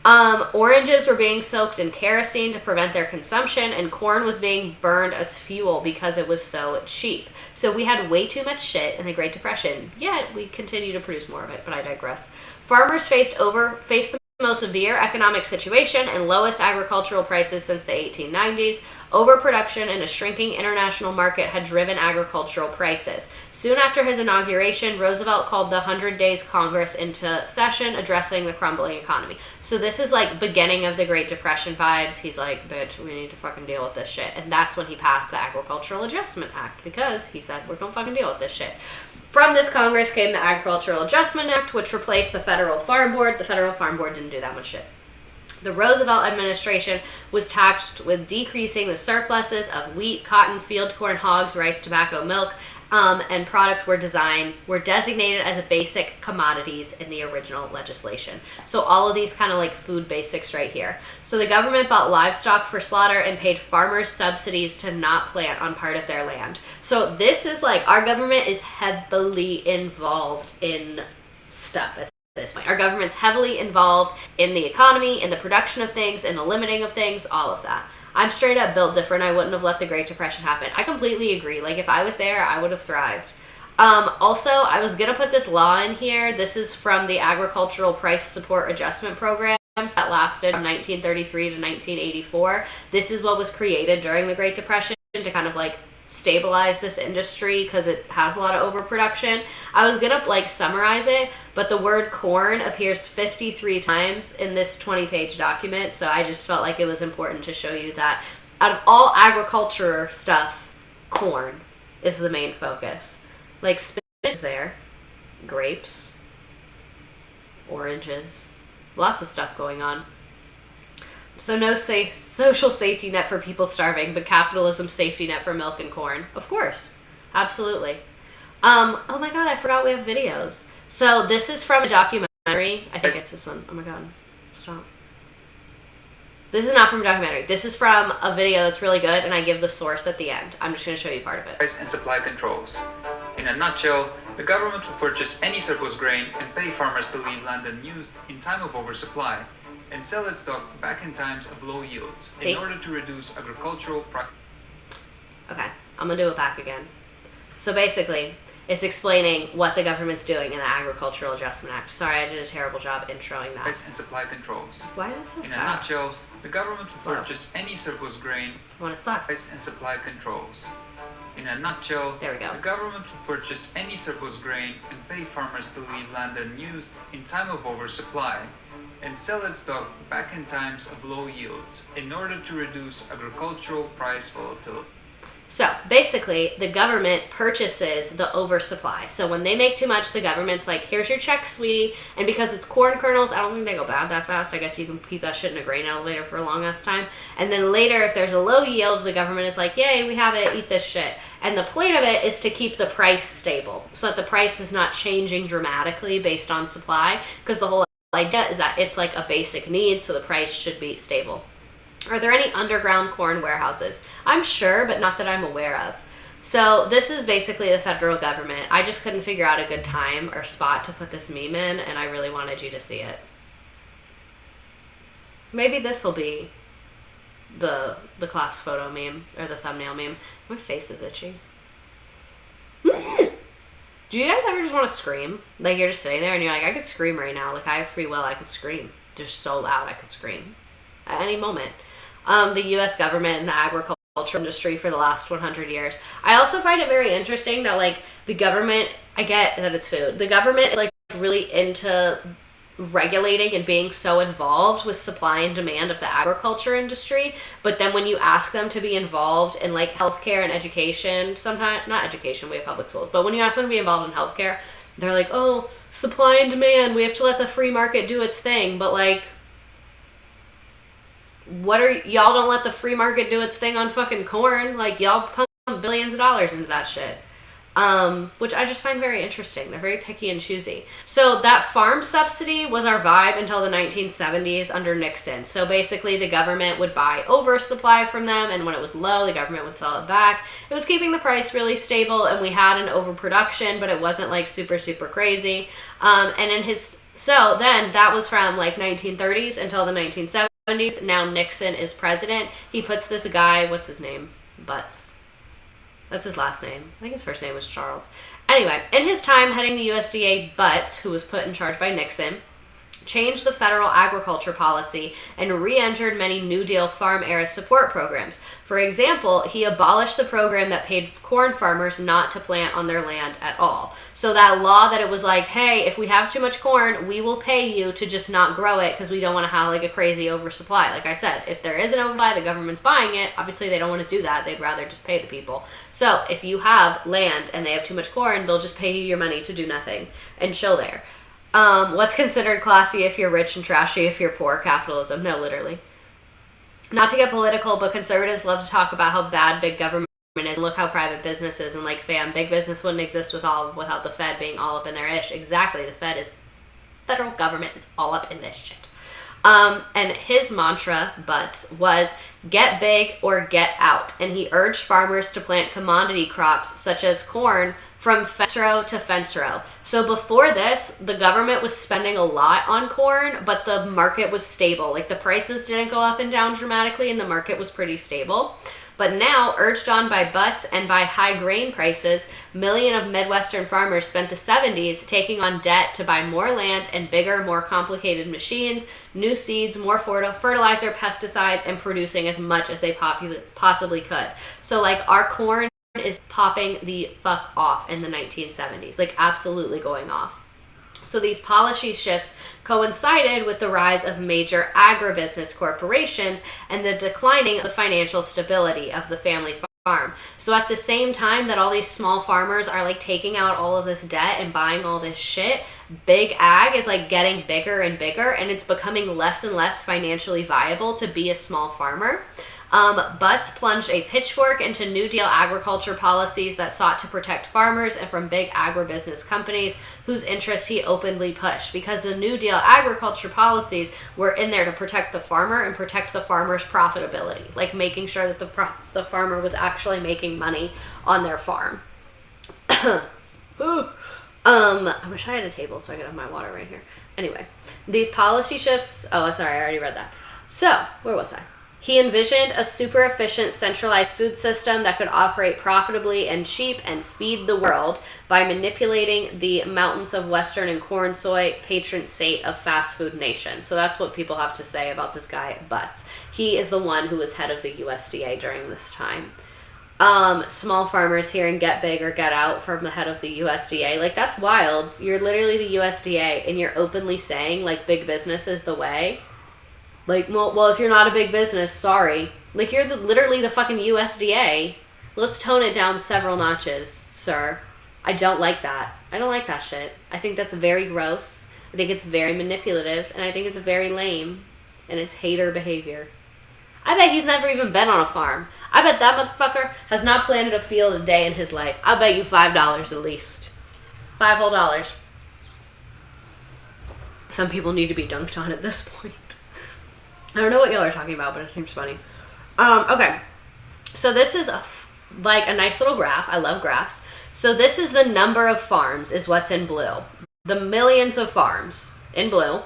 Oranges were being soaked in kerosene to prevent their consumption, and corn was being burned as fuel because it was so cheap. So we had way too much shit in the Great Depression, yet we continue to produce more of it, but I digress. Farmers faced the most severe economic situation and lowest agricultural prices since the 1890s. Overproduction and a shrinking international market had driven agricultural prices. Soon after his inauguration, Roosevelt called the 100 Days Congress into session, addressing the crumbling economy. So this is like beginning of the Great Depression vibes. He's like, bitch, we need to fucking deal with this shit. And that's when he passed the Agricultural Adjustment Act, because he said, we're gonna fucking deal with this shit. From this Congress came the Agricultural Adjustment Act, which replaced the Federal Farm Board. The Federal Farm Board didn't do that much shit. The Roosevelt administration was tasked with decreasing the surpluses of wheat, cotton, field corn, hogs, rice, tobacco, milk, and products were designated as a basic commodities in the original legislation. So all of these kind of like food basics right here. So the government bought livestock for slaughter and paid farmers subsidies to not plant on part of their land. So this is like, our government is heavily involved in stuff at this point. Our government's heavily involved in the economy, in the production of things, in the limiting of things, all of that. I'm straight up built different. I wouldn't have let the Great Depression happen. I completely agree. Like, if I was there, I would have thrived. Also, I was going to put this law in here. This is from the Agricultural Price Support Adjustment Programs that lasted from 1933 to 1984. This is what was created during the Great Depression to kind of like stabilize this industry because it has a lot of overproduction. I was gonna like summarize it, but the word corn appears 53 times in this 20-page document, so I just felt like it was important to show you that out of all agriculture stuff, corn is the main focus. Like spinach is there, grapes, oranges, lots of stuff going on. So no social safety net for people starving, but capitalism's safety net for milk and corn. Of course. Absolutely. Oh my god, I forgot we have videos. So this is from a documentary. I think it's this one. Oh my god. Stop. This is not from a documentary. This is from a video that's really good, and I give the source at the end. I'm just going to show you part of it. Price and supply controls. In a nutshell, the government will purchase any surplus grain and pay farmers to leave land unused in time of oversupply, and sell its stock back in times of low yields in order to reduce agricultural Okay, I'm going to do it back again. So basically, it's explaining what the government's doing in the Agricultural Adjustment Act. Sorry, I did a terrible job introing that. Price and supply controls. Why is it so In fast? a nutshell, the government will purchase any surplus grain. I want to stop. Price and supply controls. In a nutshell, there we go. The government will purchase any surplus grain and pay farmers to leave land unused in time of oversupply, and sell its stock back in times of low yields in order to reduce agricultural price volatility. So basically, the government purchases the oversupply. So when they make too much, the government's like, here's your check, sweetie. And because it's corn kernels, I don't think they go bad that fast. I guess you can keep that shit in a grain elevator for a long ass time. And then later, if there's a low yield, the government is like, yay, we have it, eat this shit. And the point of it is to keep the price stable so that the price is not changing dramatically based on supply. Because the whole idea is that it's like a basic need, so the price should be stable. Are there any underground corn warehouses? I'm sure, but not that I'm aware of. So this is basically the federal government. I just couldn't figure out a good time or spot to put this meme in, and I really wanted you to see it. Maybe this will be the class photo meme, or the thumbnail meme. My face is itchy. Do you guys ever just want to scream? Like, you're just sitting there and you're like, I could scream right now. Like, I have free will, I could scream. Just so loud, I could scream. At any moment. The U.S. government and the agriculture industry for the last 100 years. I also find it very interesting that, like, the government, I get that it's food. The government is, like, really into regulating and being so involved with supply and demand of the agriculture industry, but then when you ask them to be involved in, like, healthcare and education, sometimes, not education, we have public schools, but when you ask them to be involved in healthcare, they're like, oh, supply and demand, we have to let the free market do its thing, but, like, y'all don't let the free market do its thing on fucking corn. Like, y'all pump billions of dollars into that shit. Which I just find very interesting. They're very picky and choosy. So that farm subsidy was our vibe until the 1970s under Nixon. So basically the government would buy oversupply from them, and when it was low, the government would sell it back. It was keeping the price really stable, and we had an overproduction, but it wasn't like super, super crazy. So then that was from like 1930s until the 1970s. Now Nixon is president. He puts this guy, what's his name? Butz. That's his last name. I think his first name was Charles. Anyway, in his time heading the USDA, Butz, who was put in charge by Nixon, changed the federal agriculture policy and re-entered many New Deal farm-era support programs. For example, he abolished the program that paid corn farmers not to plant on their land at all. So that law that it was like, hey, if we have too much corn, we will pay you to just not grow it because we don't want to have like a crazy oversupply. Like I said, if there is an oversupply, the government's buying it. Obviously, they don't want to do that. They'd rather just pay the people. So if you have land and they have too much corn, they'll just pay you your money to do nothing and chill there. What's considered classy if you're rich and trashy if you're poor? Capitalism. No, literally. Not to get political, but conservatives love to talk about how bad big government is. Look how private business is, and like, fam, big business wouldn't exist without the Fed being all up in their ish. Exactly. The federal government is all up in this shit. And his mantra, Butz, was get big or get out. And he urged farmers to plant commodity crops such as corn from fence row to fence row. So before this, the government was spending a lot on corn, but the market was stable. Like, the prices didn't go up and down dramatically, and the market was pretty stable. But now, urged on by Butz and by high grain prices, millions of Midwestern farmers spent the 70s taking on debt to buy more land and bigger, more complicated machines, new seeds, more fertilizer, pesticides, and producing as much as they possibly could. So, like, our corn is popping the fuck off in the 1970s, like, absolutely going off. So these policy shifts coincided with the rise of major agribusiness corporations and the declining of the financial stability of the family farm. So at the same time that all these small farmers are like taking out all of this debt and buying all this shit, big ag is like getting bigger and bigger, and it's becoming less and less financially viable to be a small farmer. Butz plunged a pitchfork into New Deal agriculture policies that sought to protect farmers and from big agribusiness companies whose interests he openly pushed, because the New Deal agriculture policies were in there to protect the farmer and protect the farmer's profitability, like making sure that the farmer was actually making money on their farm. I wish I had a table so I could have my water right here. Anyway, these policy shifts, oh, sorry, I already read that. So, where was I? He envisioned a super efficient centralized food system that could operate profitably and cheap and feed the world by manipulating the mountains of Western and corn soy patron saint of fast food nation. So that's what people have to say about this guy, Butz. He is the one who was head of the USDA during this time. small farmers here and get big or get out from the head of the USDA. Like, that's wild. You're literally the USDA and you're openly saying, like, big business is the way. Like, well, if you're not a big business, sorry. Like, you're literally the fucking USDA. Let's tone it down several notches, sir. I don't like that. I don't like that shit. I think that's very gross. I think it's very manipulative, and I think it's very lame, and it's hater behavior. I bet he's never even been on a farm. I bet that motherfucker has not planted a field a day in his life. I'll bet you $5 at least. $5 whole. Some people need to be dunked on at this point. I don't know what y'all are talking about, but it seems funny. Okay. So this is like a nice little graph. I love graphs. So this is the number of farms is what's in blue. The millions of farms in blue.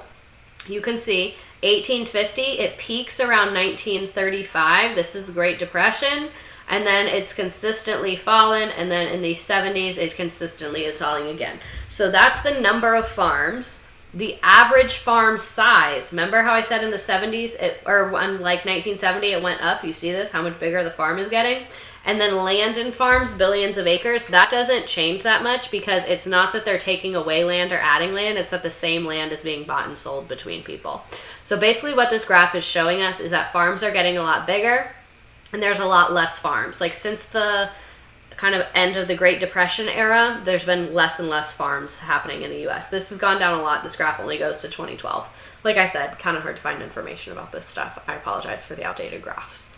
You can see 1850, it peaks around 1935. This is the Great Depression. And then it's consistently fallen. And then in the 70s, it consistently is falling again. So that's the number of farms. The average farm size, remember how I said in the 70s, or like 1970, it went up. You see this, how much bigger the farm is getting? And then land and farms, billions of acres, that doesn't change that much because it's not that they're taking away land or adding land, it's that the same land is being bought and sold between people. So basically what this graph is showing us is that farms are getting a lot bigger and there's a lot less farms. Like since the kind of end of the Great Depression era, there's been less and less farms happening in the US. This has gone down a lot. This graph only goes to 2012. Like I said, kind of hard to find information about this stuff. I apologize for the outdated graphs.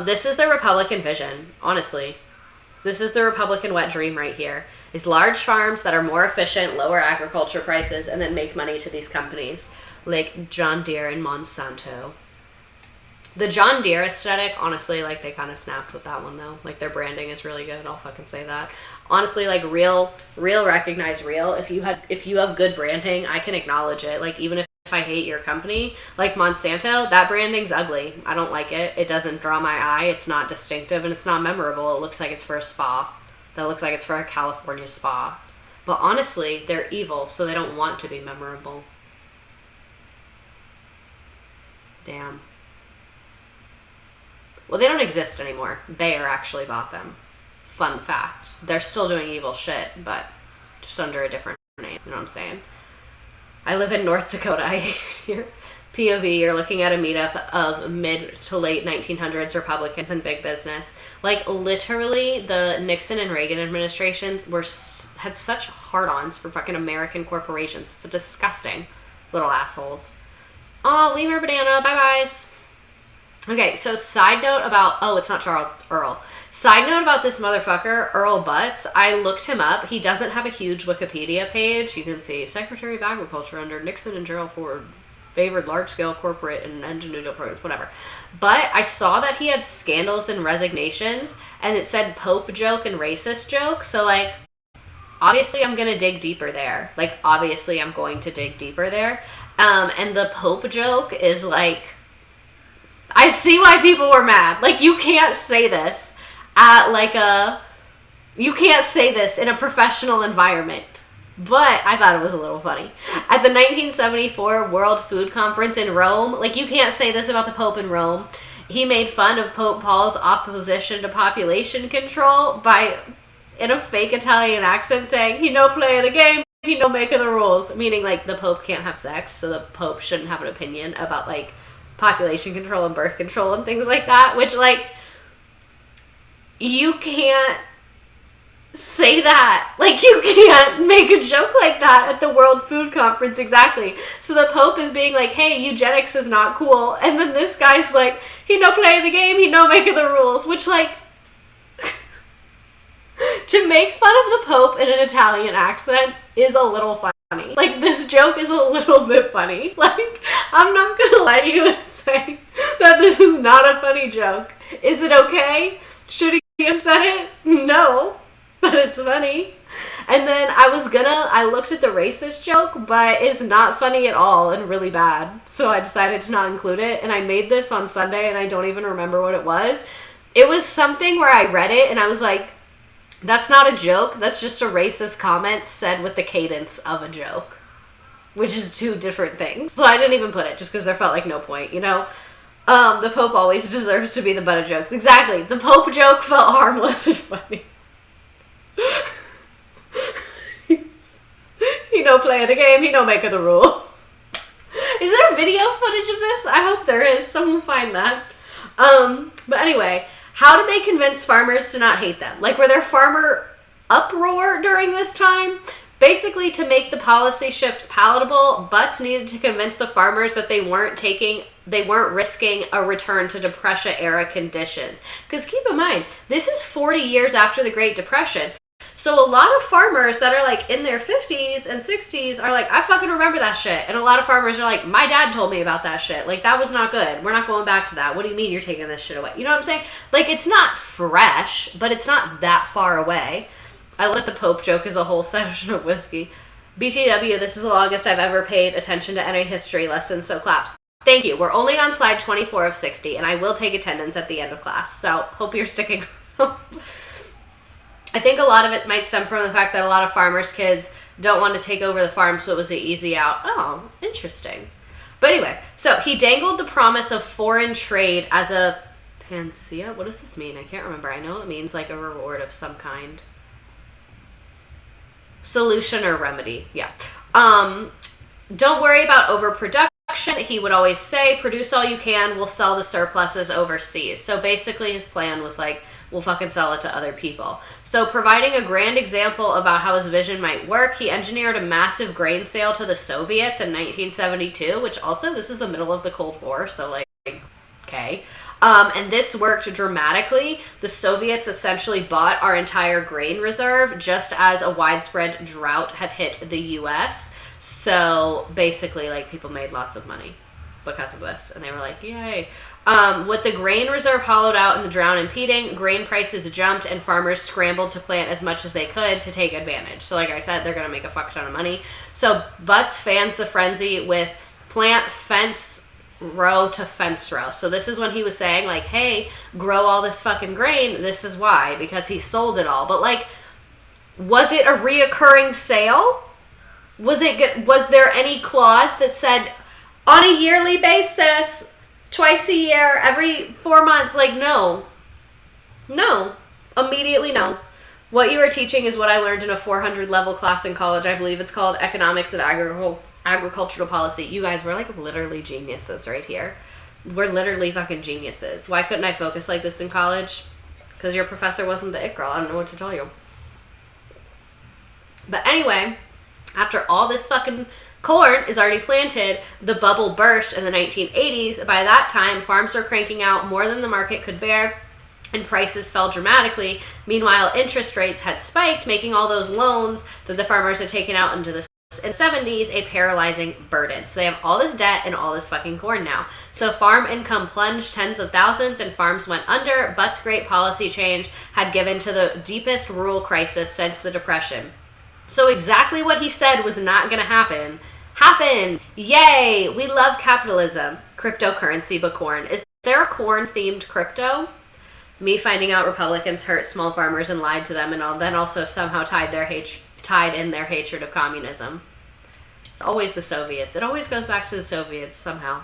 This is the Republican vision, honestly. This is the Republican wet dream right here. Is large farms that are more efficient, lower agriculture prices, and then make money to these companies like John Deere and Monsanto. The John Deere aesthetic, honestly, like they kind of snapped with that one though. Like their branding is really good. I'll fucking say that. Honestly, like real recognize real. If you have good branding, I can acknowledge it. Like even if I hate your company, like Monsanto, that branding's ugly. I don't like it. It doesn't draw my eye. It's not distinctive and it's not memorable. It looks like it's for a spa. That looks like it's for a California spa. But honestly, they're evil, so they don't want to be memorable. Damn. Well, they don't exist anymore. Bayer actually bought them. Fun fact. They're still doing evil shit, but just under a different name. You know what I'm saying? I live in North Dakota. I hate it here. POV, you're looking at a meetup of mid to late 1900s Republicans and big business. Like, literally, the Nixon and Reagan administrations had such hard-ons for fucking American corporations. It's disgusting. Little assholes. Oh, lemur banana. Bye-byes. Okay, so side note about... Oh, it's not Charles, it's Earl. Side note about this motherfucker, Earl Butz. I looked him up. He doesn't have a huge Wikipedia page. You can see Secretary of Agriculture under Nixon and Gerald Ford. Favored large-scale corporate and engineered programs, whatever. But I saw that he had scandals and resignations, and it said Pope joke and racist joke. So, like, obviously I'm going to dig deeper there. Like, obviously I'm going to dig deeper there. And the Pope joke is, like... I see why people were mad. Like, you can't say this at, like, you can't say this in a professional environment. But I thought it was a little funny. At the 1974 World Food Conference in Rome, like, you can't say this about the Pope in Rome. He made fun of Pope Paul's opposition to population control by, in a fake Italian accent, saying, he no play the game, he no make the rules. Meaning, like, the Pope can't have sex, so the Pope shouldn't have an opinion about, like, population control and birth control and things like that, which, like, you can't say that. Like, you can't make a joke like that at the World Food Conference, exactly. So the Pope is being like, hey, eugenics is not cool, and then this guy's like, he no play the game, he no make the rules, which, like, to make fun of the Pope in an Italian accent is a little funny. Like, this joke is a little bit funny. Like, I'm not gonna lie to you and say that this is not a funny joke. Is it okay? Should he have said it? No. But it's funny. And then I looked at the racist joke, but it's not funny at all and really bad. So I decided to not include it. And I made this on Sunday and I don't even remember what it was. It was something where I read it and I was like, that's not a joke. That's just a racist comment said with the cadence of a joke, which is two different things. So I didn't even put it just because there felt like no point, you know? The Pope always deserves to be the butt of jokes. Exactly. The Pope joke felt harmless and funny. He no play the game, he no make of the rule. Is there video footage of this? I hope there is. Someone find that. But anyway, how did they convince farmers to not hate them? Like, were there farmer uproar during this time? Basically, to make the policy shift palatable, Butz needed to convince the farmers that they weren't risking a return to Depression-era conditions. Because keep in mind, this is 40 years after the Great Depression. So a lot of farmers that are like in their 50s and 60s are like, I fucking remember that shit. And a lot of farmers are like, my dad told me about that shit. Like, that was not good. We're not going back to that. What do you mean you're taking this shit away? You know what I'm saying? Like, it's not fresh, but it's not that far away. I let the Pope joke as a whole session of whiskey. BTW, this is the longest I've ever paid attention to any history lesson, so claps. Thank you. We're only on slide 24 of 60, and I will take attendance at the end of class, so hope you're sticking around. I think a lot of it might stem from the fact that a lot of farmers' kids don't want to take over the farm, so it was an easy out. Oh, interesting. But anyway, so he dangled the promise of foreign trade as a panacea. What does this mean? I can't remember. I know it means like a reward of some kind. Solution or remedy. Yeah. Don't worry about overproduction. He would always say, produce all you can, we'll sell the surpluses overseas. So basically his plan was like, we'll fucking sell it to other people. So providing a grand example about how his vision might work, he engineered a massive grain sale to the Soviets in 1972, which also, this is the middle of the Cold War, so like, okay. And this worked dramatically. The Soviets essentially bought our entire grain reserve just as a widespread drought had hit the U.S., so basically, like, people made lots of money because of this. And they were like, yay. With the grain reserve hollowed out and the drought impeding, grain prices jumped and farmers scrambled to plant as much as they could to take advantage. So like I said, they're going to make a fuck ton of money. So Butz fans the frenzy with plant fence row to fence row. So this is when he was saying, like, hey, grow all this fucking grain. This is why, because he sold it all. But, like, was it a reoccurring sale? Was there any clause that said on a yearly basis, twice a year, every 4 months? Like, no. Immediately no. What you are teaching is what I learned in a 400 level class in college. I believe it's called Economics of Agricultural Policy. You guys, we're like literally geniuses right here. We're literally fucking geniuses. Why couldn't I focus like this in college? Because your professor wasn't the it girl. I don't know what to tell you. But anyway, after all this fucking corn is already planted, the bubble burst in the 1980s. By that time, farms were cranking out more than the market could bear, and prices fell dramatically. Meanwhile, interest rates had spiked, making all those loans that the farmers had taken out into the 70s a paralyzing burden. So they have all this debt and all this fucking corn now. So farm income plunged tens of thousands and farms went under. Butz's great policy change had given to the deepest rural crisis since the Depression. So exactly what he said was not going to happen happened. Yay! We love capitalism. Cryptocurrency but corn. Is there a corn-themed crypto? Me finding out Republicans hurt small farmers and lied to them, and then also somehow tied in their hatred of communism. It's always the Soviets. It always goes back to the Soviets somehow.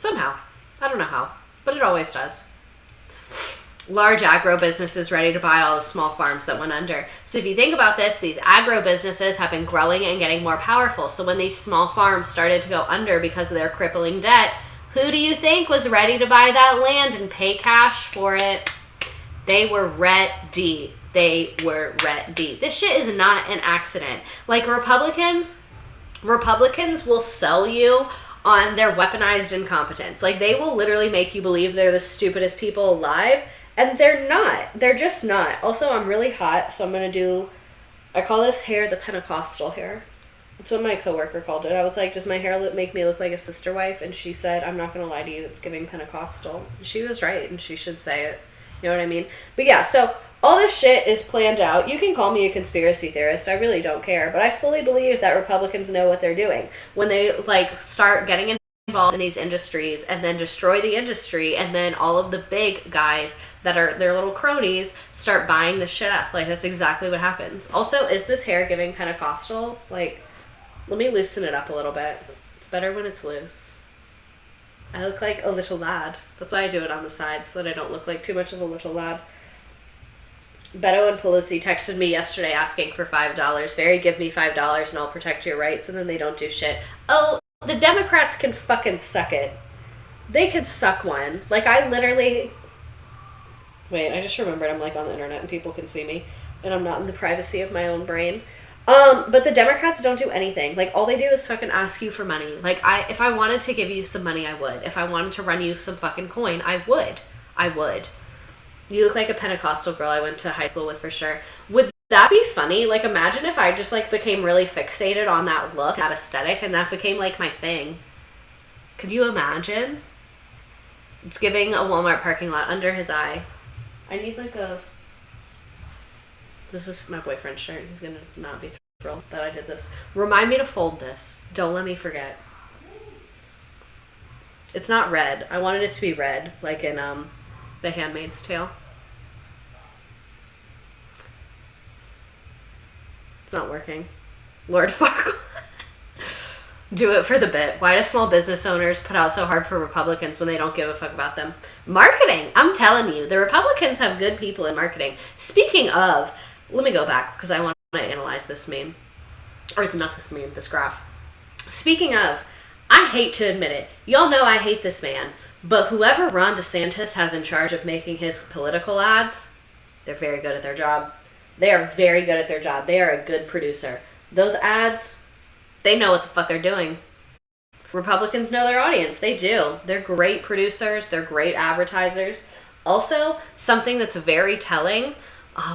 I don't know how, but it always does. Large agro businesses ready to buy all the small farms that went under. So if you think about this, these agro businesses have been growing and getting more powerful. So when these small farms started to go under because of their crippling debt, who do you think was ready to buy that land and pay cash for it? They were ready. This shit is not an accident. Like, Republicans will sell you on their weaponized incompetence. Like, they will literally make you believe they're the stupidest people alive, and they're not. They're just not. Also, I'm really hot, so I'm going to do, I call this hair the Pentecostal hair. That's what my coworker called it. I was like, does my hair make me look like a sister wife? And she said, I'm not going to lie to you, it's giving Pentecostal. She was right, and she should say it. You know what I mean? But yeah, so all this shit is planned out. You can call me a conspiracy theorist. I really don't care. But I fully believe that Republicans know what they're doing. When they, like, start getting involved in these industries and then destroy the industry, and then all of the big guys that are their little cronies start buying the shit up. Like, that's exactly what happens. Also, is this hair giving Pentecostal? Like, let me loosen it up a little bit. It's better when it's loose. I look like a little lad. That's why I do it on the side, so that I don't look like too much of a little lad. Beto and Pelosi texted me yesterday asking for $5. Very, give me $5 and I'll protect your rights, and then they don't do shit. Oh, the Democrats can fucking suck it. They could suck one. Like, I literally... Wait, I just remembered I'm, like, on the internet and people can see me. And I'm not in the privacy of my own brain. But the Democrats don't do anything. Like, all they do is fucking ask you for money. Like, if I wanted to give you some money, I would. If I wanted to run you some fucking coin, I would. I would. You look like a Pentecostal girl I went to high school with for sure. Would that be funny? Like, imagine if I just, like, became really fixated on that look, that aesthetic, and that became, like, my thing. Could you imagine? It's giving a Walmart parking lot under his eye. I need, like, a... This is my boyfriend's shirt. He's gonna not be thrilled that I did this. Remind me to fold this. Don't let me forget. It's not red. I wanted it to be red, like in, The Handmaid's Tale. It's not working. Lord Farquaad. Do it for the bit. Why do small business owners put out so hard for Republicans when they don't give a fuck about them? Marketing. I'm telling you, the Republicans have good people in marketing. Speaking of, let me go back because I want to analyze this meme. Or not this meme, this graph. Speaking of, I hate to admit it. Y'all know I hate this man. But whoever Ron DeSantis has in charge of making his political ads, they're very good at their job. They are very good at their job. They are a good producer. Those ads, they know what the fuck they're doing. Republicans know their audience. They do. They're great producers. They're great advertisers. Also, something that's very telling.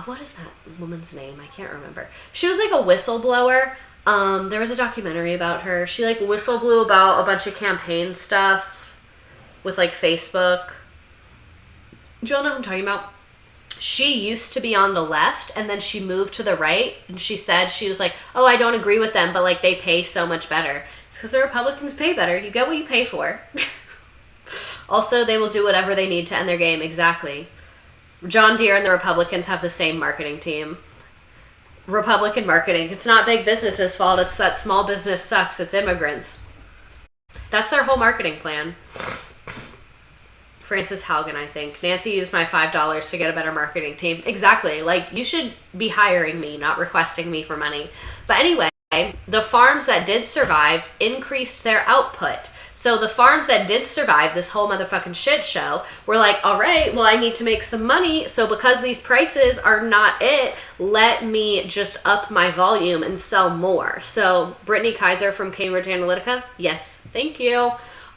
What is that woman's name? I can't remember. She was like a whistleblower. There was a documentary about her. She like whistle blew about a bunch of campaign stuff with like Facebook. Do you all know what I'm talking about? She used to be on the left and then she moved to the right, and she said, she was like, oh, I don't agree with them, but like they pay so much better. It's because the Republicans pay better. You get what you pay for. Also, they will do whatever they need to end their game. Exactly. John Deere and the Republicans have the same marketing team. Republican marketing. It's not big business's fault. It's that small business sucks. It's immigrants. That's their whole marketing plan. Frances Haugen, I think. Nancy used my $5 to get a better marketing team. Exactly. Like, you should be hiring me, not requesting me for money. But anyway, the farms that did survive increased their output. So the farms that did survive this whole motherfucking shit show were like, all right, well, I need to make some money. So because these prices are not it, let me just up my volume and sell more. So Brittany Kaiser from Cambridge Analytica. Yes, thank you.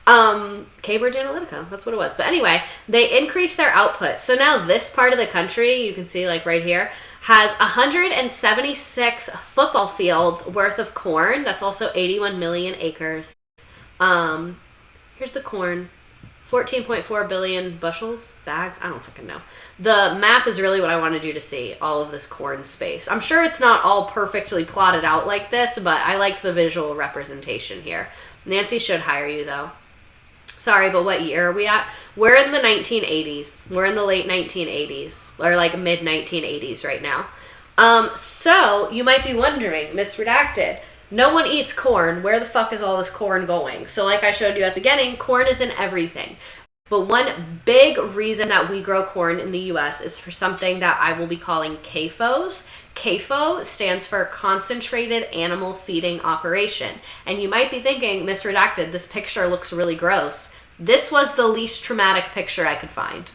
Cambridge Analytica, that's what it was. But anyway, they increased their output. So now this part of the country, you can see like right here, has 176 football fields worth of corn. That's also 81 million acres. Here's the corn. 14.4 billion bushels, bags, I don't fucking know. The map is really what I wanted you to see, all of this corn space. I'm sure it's not all perfectly plotted out like this, but I liked the visual representation here. Nancy should hire you though. Sorry, but what year are we at? We're in the 1980s. We're in the late 1980s, or like mid 1980s right now. So you might be wondering, Miss Redacted, no one eats corn. Where the fuck is all this corn going? So like I showed you at the beginning, corn is in everything. But one big reason that we grow corn in the U.S. is for something that I will be calling cafos. CAFO stands for Concentrated Animal Feeding Operation. And you might be thinking, Miss Redacted, this picture looks really gross. This was the least traumatic picture I could find.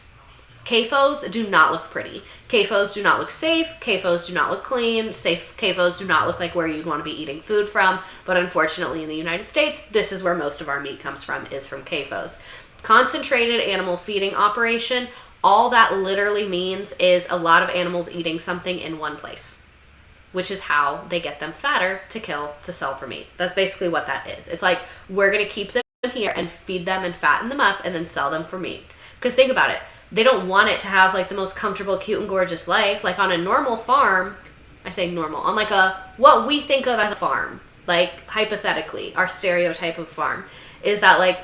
CAFOs do not look pretty. CAFOs do not look safe. CAFOs do not look clean. Safe CAFOs do not look like where you'd want to be eating food from. But unfortunately in the United States, this is where most of our meat comes from, is from CAFOs. Concentrated Animal Feeding Operation. All that literally means is a lot of animals eating something in one place, which is how they get them fatter to kill, to sell for meat. That's basically what that is. It's like, we're going to keep them here and feed them and fatten them up and then sell them for meat. Because think about it. They don't want it to have like the most comfortable, cute, and gorgeous life. Like on a normal farm, I say normal, on like what we think of as a farm, like hypothetically, our stereotype of farm, is that like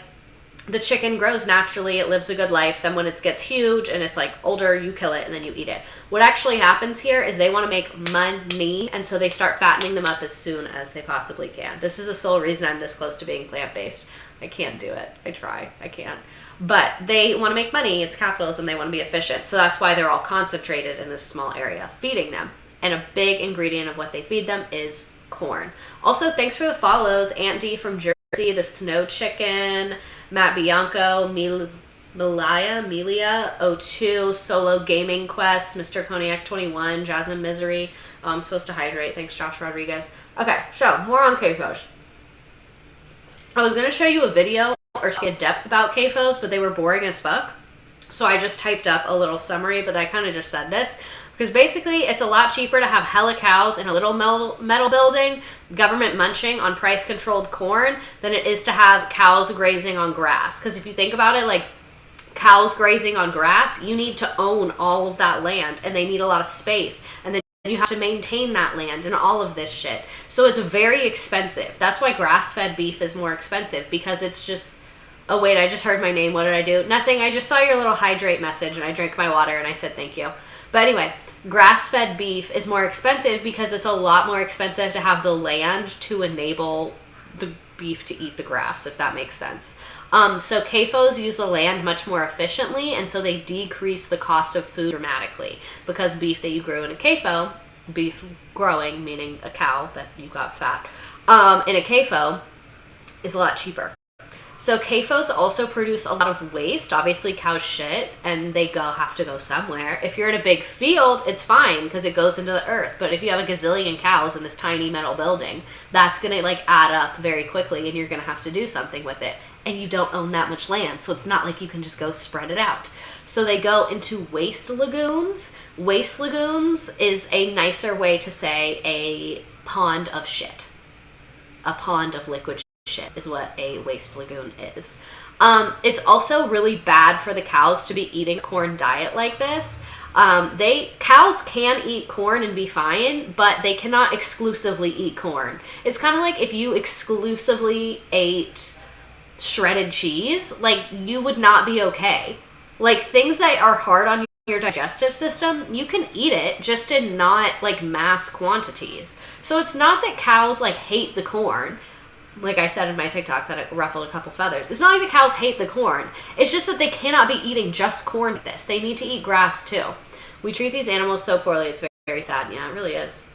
the chicken grows naturally, it lives a good life, then when it gets huge and it's like older, you kill it and then you eat it. What actually happens here is they want to make money, and so they start fattening them up as soon as they possibly can. This is the sole reason I'm this close to being plant-based. I can't do it. I try. I can't. But they want to make money. It's capitalism. They want to be efficient. So that's why they're all concentrated in this small area, feeding them. And a big ingredient of what they feed them is corn. Also, thanks for the follows. Aunt D from Jersey, the Snow Chicken, Matt Bianco, Melia, O2, Solo Gaming Quest, Mr. Cognac 21, Jasmine Misery. Oh, I'm supposed to hydrate. Thanks, Josh Rodriguez. Okay, so more on cafos. I was going to show you a video or talk in depth about cafos, but they were boring as fuck. So I just typed up a little summary, but I kind of just said this. Because basically, it's a lot cheaper to have hella cows in a little metal building, government munching on price-controlled corn, than it is to have cows grazing on grass. Because if you think about it, like, cows grazing on grass, you need to own all of that land, and they need a lot of space. And then you have to maintain that land and all of this shit. So it's very expensive. That's why grass-fed beef is more expensive, because it's just... Oh, wait, I just heard my name. What did I do? Nothing. I just saw your little hydrate message, and I drank my water, and I said thank you. But anyway, grass-fed beef is more expensive because it's a lot more expensive to have the land to enable the beef to eat the grass, if that makes sense. So CAFOs use the land much more efficiently, and so they decrease the cost of food dramatically, because beef that you grow in a CAFO, beef growing, meaning a cow that you got fat, in a CAFO is a lot cheaper. So CAFOs also produce a lot of waste. Obviously, cows shit, and they have to go somewhere. If you're in a big field, it's fine because it goes into the earth. But if you have a gazillion cows in this tiny metal building, that's going to like add up very quickly, and you're going to have to do something with it. And you don't own that much land, so it's not like you can just go spread it out. So they go into waste lagoons. Waste lagoons is a nicer way to say a pond of shit. A pond of liquid shit is what a waste lagoon is. It's also really bad for the cows to be eating a corn diet like this. Cows can eat corn and be fine, but they cannot exclusively eat corn. It's kind of like if you exclusively ate shredded cheese, like, you would not be okay. Like, things that are hard on your digestive system, you can eat it, just in not like mass quantities. So it's not that cows like hate the corn. Like I said in my TikTok that it ruffled a couple feathers. It's not like the cows hate the corn. It's just that they cannot be eating just corn like this. They need to eat grass too. We treat these animals so poorly. It's very, very sad. Yeah, it really is.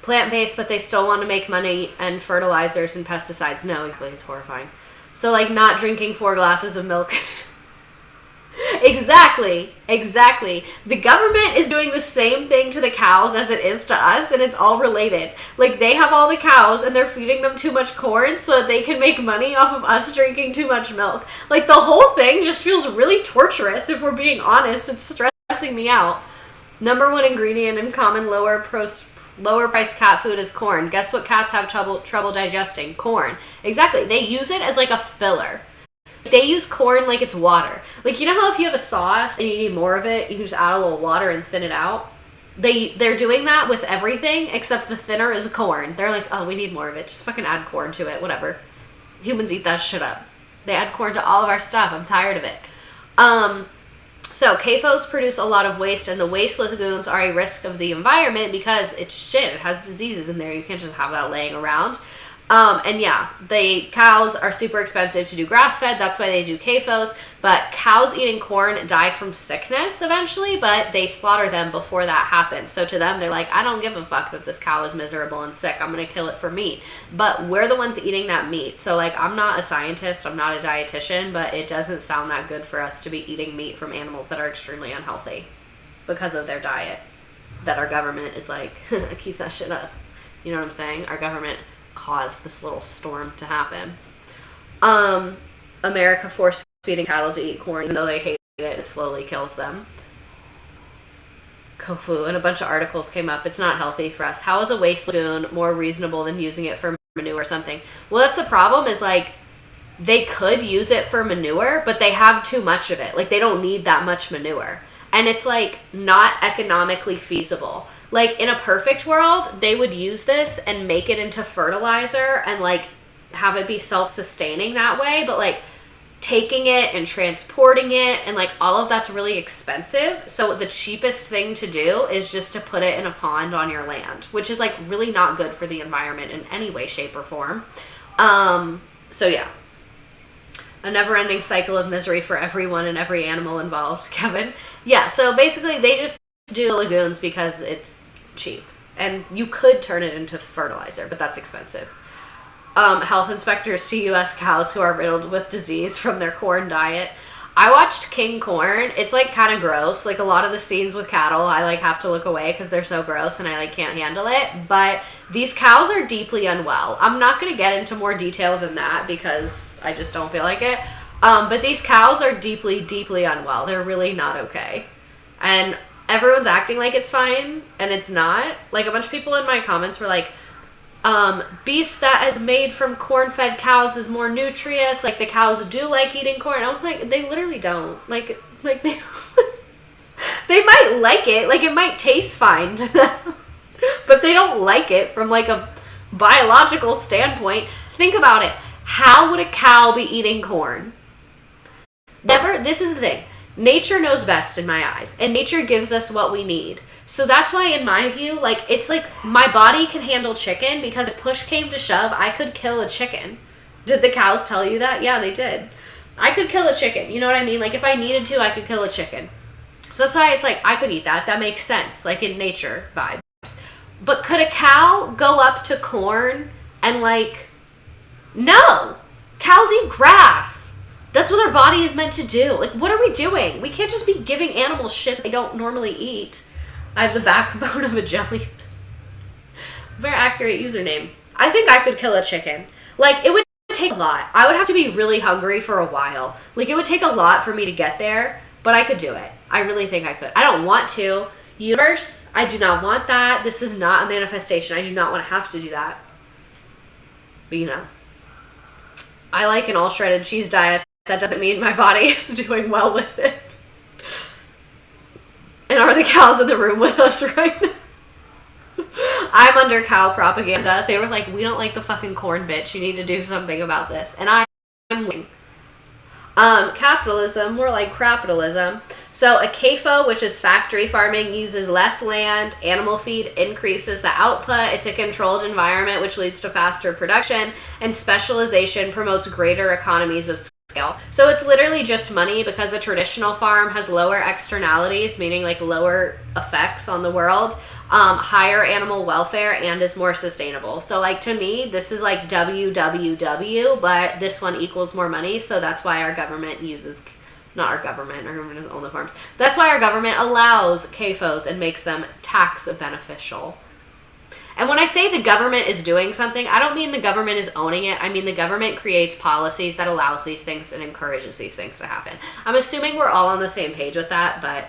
Plant-based, but they still want to make money, and fertilizers and pesticides. No, it's horrifying. So like not drinking 4 glasses of milk. Exactly. The government is doing the same thing to the cows as it is to us, and it's all related. Like, they have all the cows, and they're feeding them too much corn so that they can make money off of us drinking too much milk. Like, the whole thing just feels really torturous, if we're being honest. It's stressing me out. Number 1 ingredient in common lower price cat food is corn. Guess what cats have trouble digesting? Corn. Exactly. They use it as like a filler. They use corn like it's water. Like, you know how if you have a sauce and you need more of it, you can just add a little water and thin it out? They're doing that with everything, except the thinner is corn. They're like, oh, we need more of it. Just fucking add corn to it. Whatever. Humans eat that shit up. They add corn to all of our stuff. I'm tired of it. So CAFOs produce a lot of waste, and the waste lagoons are a risk of the environment because it's shit. It has diseases in there. You can't just have that laying around. And yeah, the cows are super expensive to do grass-fed. That's why they do CAFOs. But cows eating corn die from sickness eventually, but they slaughter them before that happens. So to them, they're like, I don't give a fuck that this cow is miserable and sick. I'm going to kill it for meat. But we're the ones eating that meat. So, like, I'm not a scientist. I'm not a dietitian. But it doesn't sound that good for us to be eating meat from animals that are extremely unhealthy because of their diet. That our government is like, keep that shit up. You know what I'm saying? Our government caused this little storm to happen. America force feeding cattle to eat corn, even though they hate it, it slowly kills them. Kofu, and a bunch of articles came up. It's not healthy for us. How is a waste lagoon more reasonable than using it for manure or something? Well, that's the problem, is like, they could use it for manure, but they have too much of it. Like, they don't need that much manure. And it's like not economically feasible. Like, in a perfect world, they would use this and make it into fertilizer and, like, have it be self-sustaining that way. But, like, taking it and transporting it and, like, all of that's really expensive. So the cheapest thing to do is just to put it in a pond on your land, which is, like, really not good for the environment in any way, shape, or form. So, yeah. A never-ending cycle of misery for everyone and every animal involved, Kevin. Yeah, so basically they just do lagoons because it's cheap. And you could turn it into fertilizer, but that's expensive. Health inspectors to U.S. cows who are riddled with disease from their corn diet. I watched King Corn. It's, like, kind of gross. Like, a lot of the scenes with cattle, I, like, have to look away because they're so gross and I, like, can't handle it. But these cows are deeply unwell. I'm not going to get into more detail than that because I just don't feel like it. But these cows are deeply, deeply unwell. They're really not okay. And everyone's acting like it's fine, and it's not. Like, a bunch of people in my comments were like, beef that is made from corn-fed cows is more nutritious. Like, the cows do like eating corn. I was like, they literally don't. Like they, they might like it. Like, it might taste fine to them. But they don't like it from, like, a biological standpoint. Think about it. How would a cow be eating corn? Never. This is the thing. Nature knows best in my eyes. And nature gives us what we need. So that's why, in my view, like, it's like my body can handle chicken because if push came to shove, I could kill a chicken. Did the cows tell you that? Yeah, they did. I could kill a chicken. You know what I mean? Like, if I needed to, I could kill a chicken. So that's why it's like, I could eat that. That makes sense, like, in nature vibes. But could a cow go up to corn and, like, no. Cows eat grass. That's what their body is meant to do. Like, what are we doing? We can't just be giving animals shit they don't normally eat. I have the backbone of a jelly. Very accurate username. I think I could kill a chicken. Like, it would take a lot. I would have to be really hungry for a while. Like, it would take a lot for me to get there, but I could do it. I really think I could. I don't want to. Universe, I do not want that. This is not a manifestation. I do not want to have to do that. But, you know. I like an all-shredded cheese diet. That doesn't mean my body is doing well with it. And are the cows in the room with us right now? I'm under cow propaganda. They were like, we don't like the fucking corn, bitch. You need to do something about this. And I'm capitalism, more like crapitalism. So a CAFO, which is factory farming, uses less land. Animal feed increases the output. It's a controlled environment, which leads to faster production. And specialization promotes greater economies of scale. So it's literally just money because a traditional farm has lower externalities, meaning like lower effects on the world, higher animal welfare, and is more sustainable. So like to me, this is like WWW, but this one equals more money. So that's why our government uses, not our government doesn't own the farms. That's why our government allows CAFOs and makes them tax beneficial. And when I say the government is doing something, I don't mean the government is owning it. I mean the government creates policies that allows these things and encourages these things to happen. I'm assuming we're all on the same page with that, but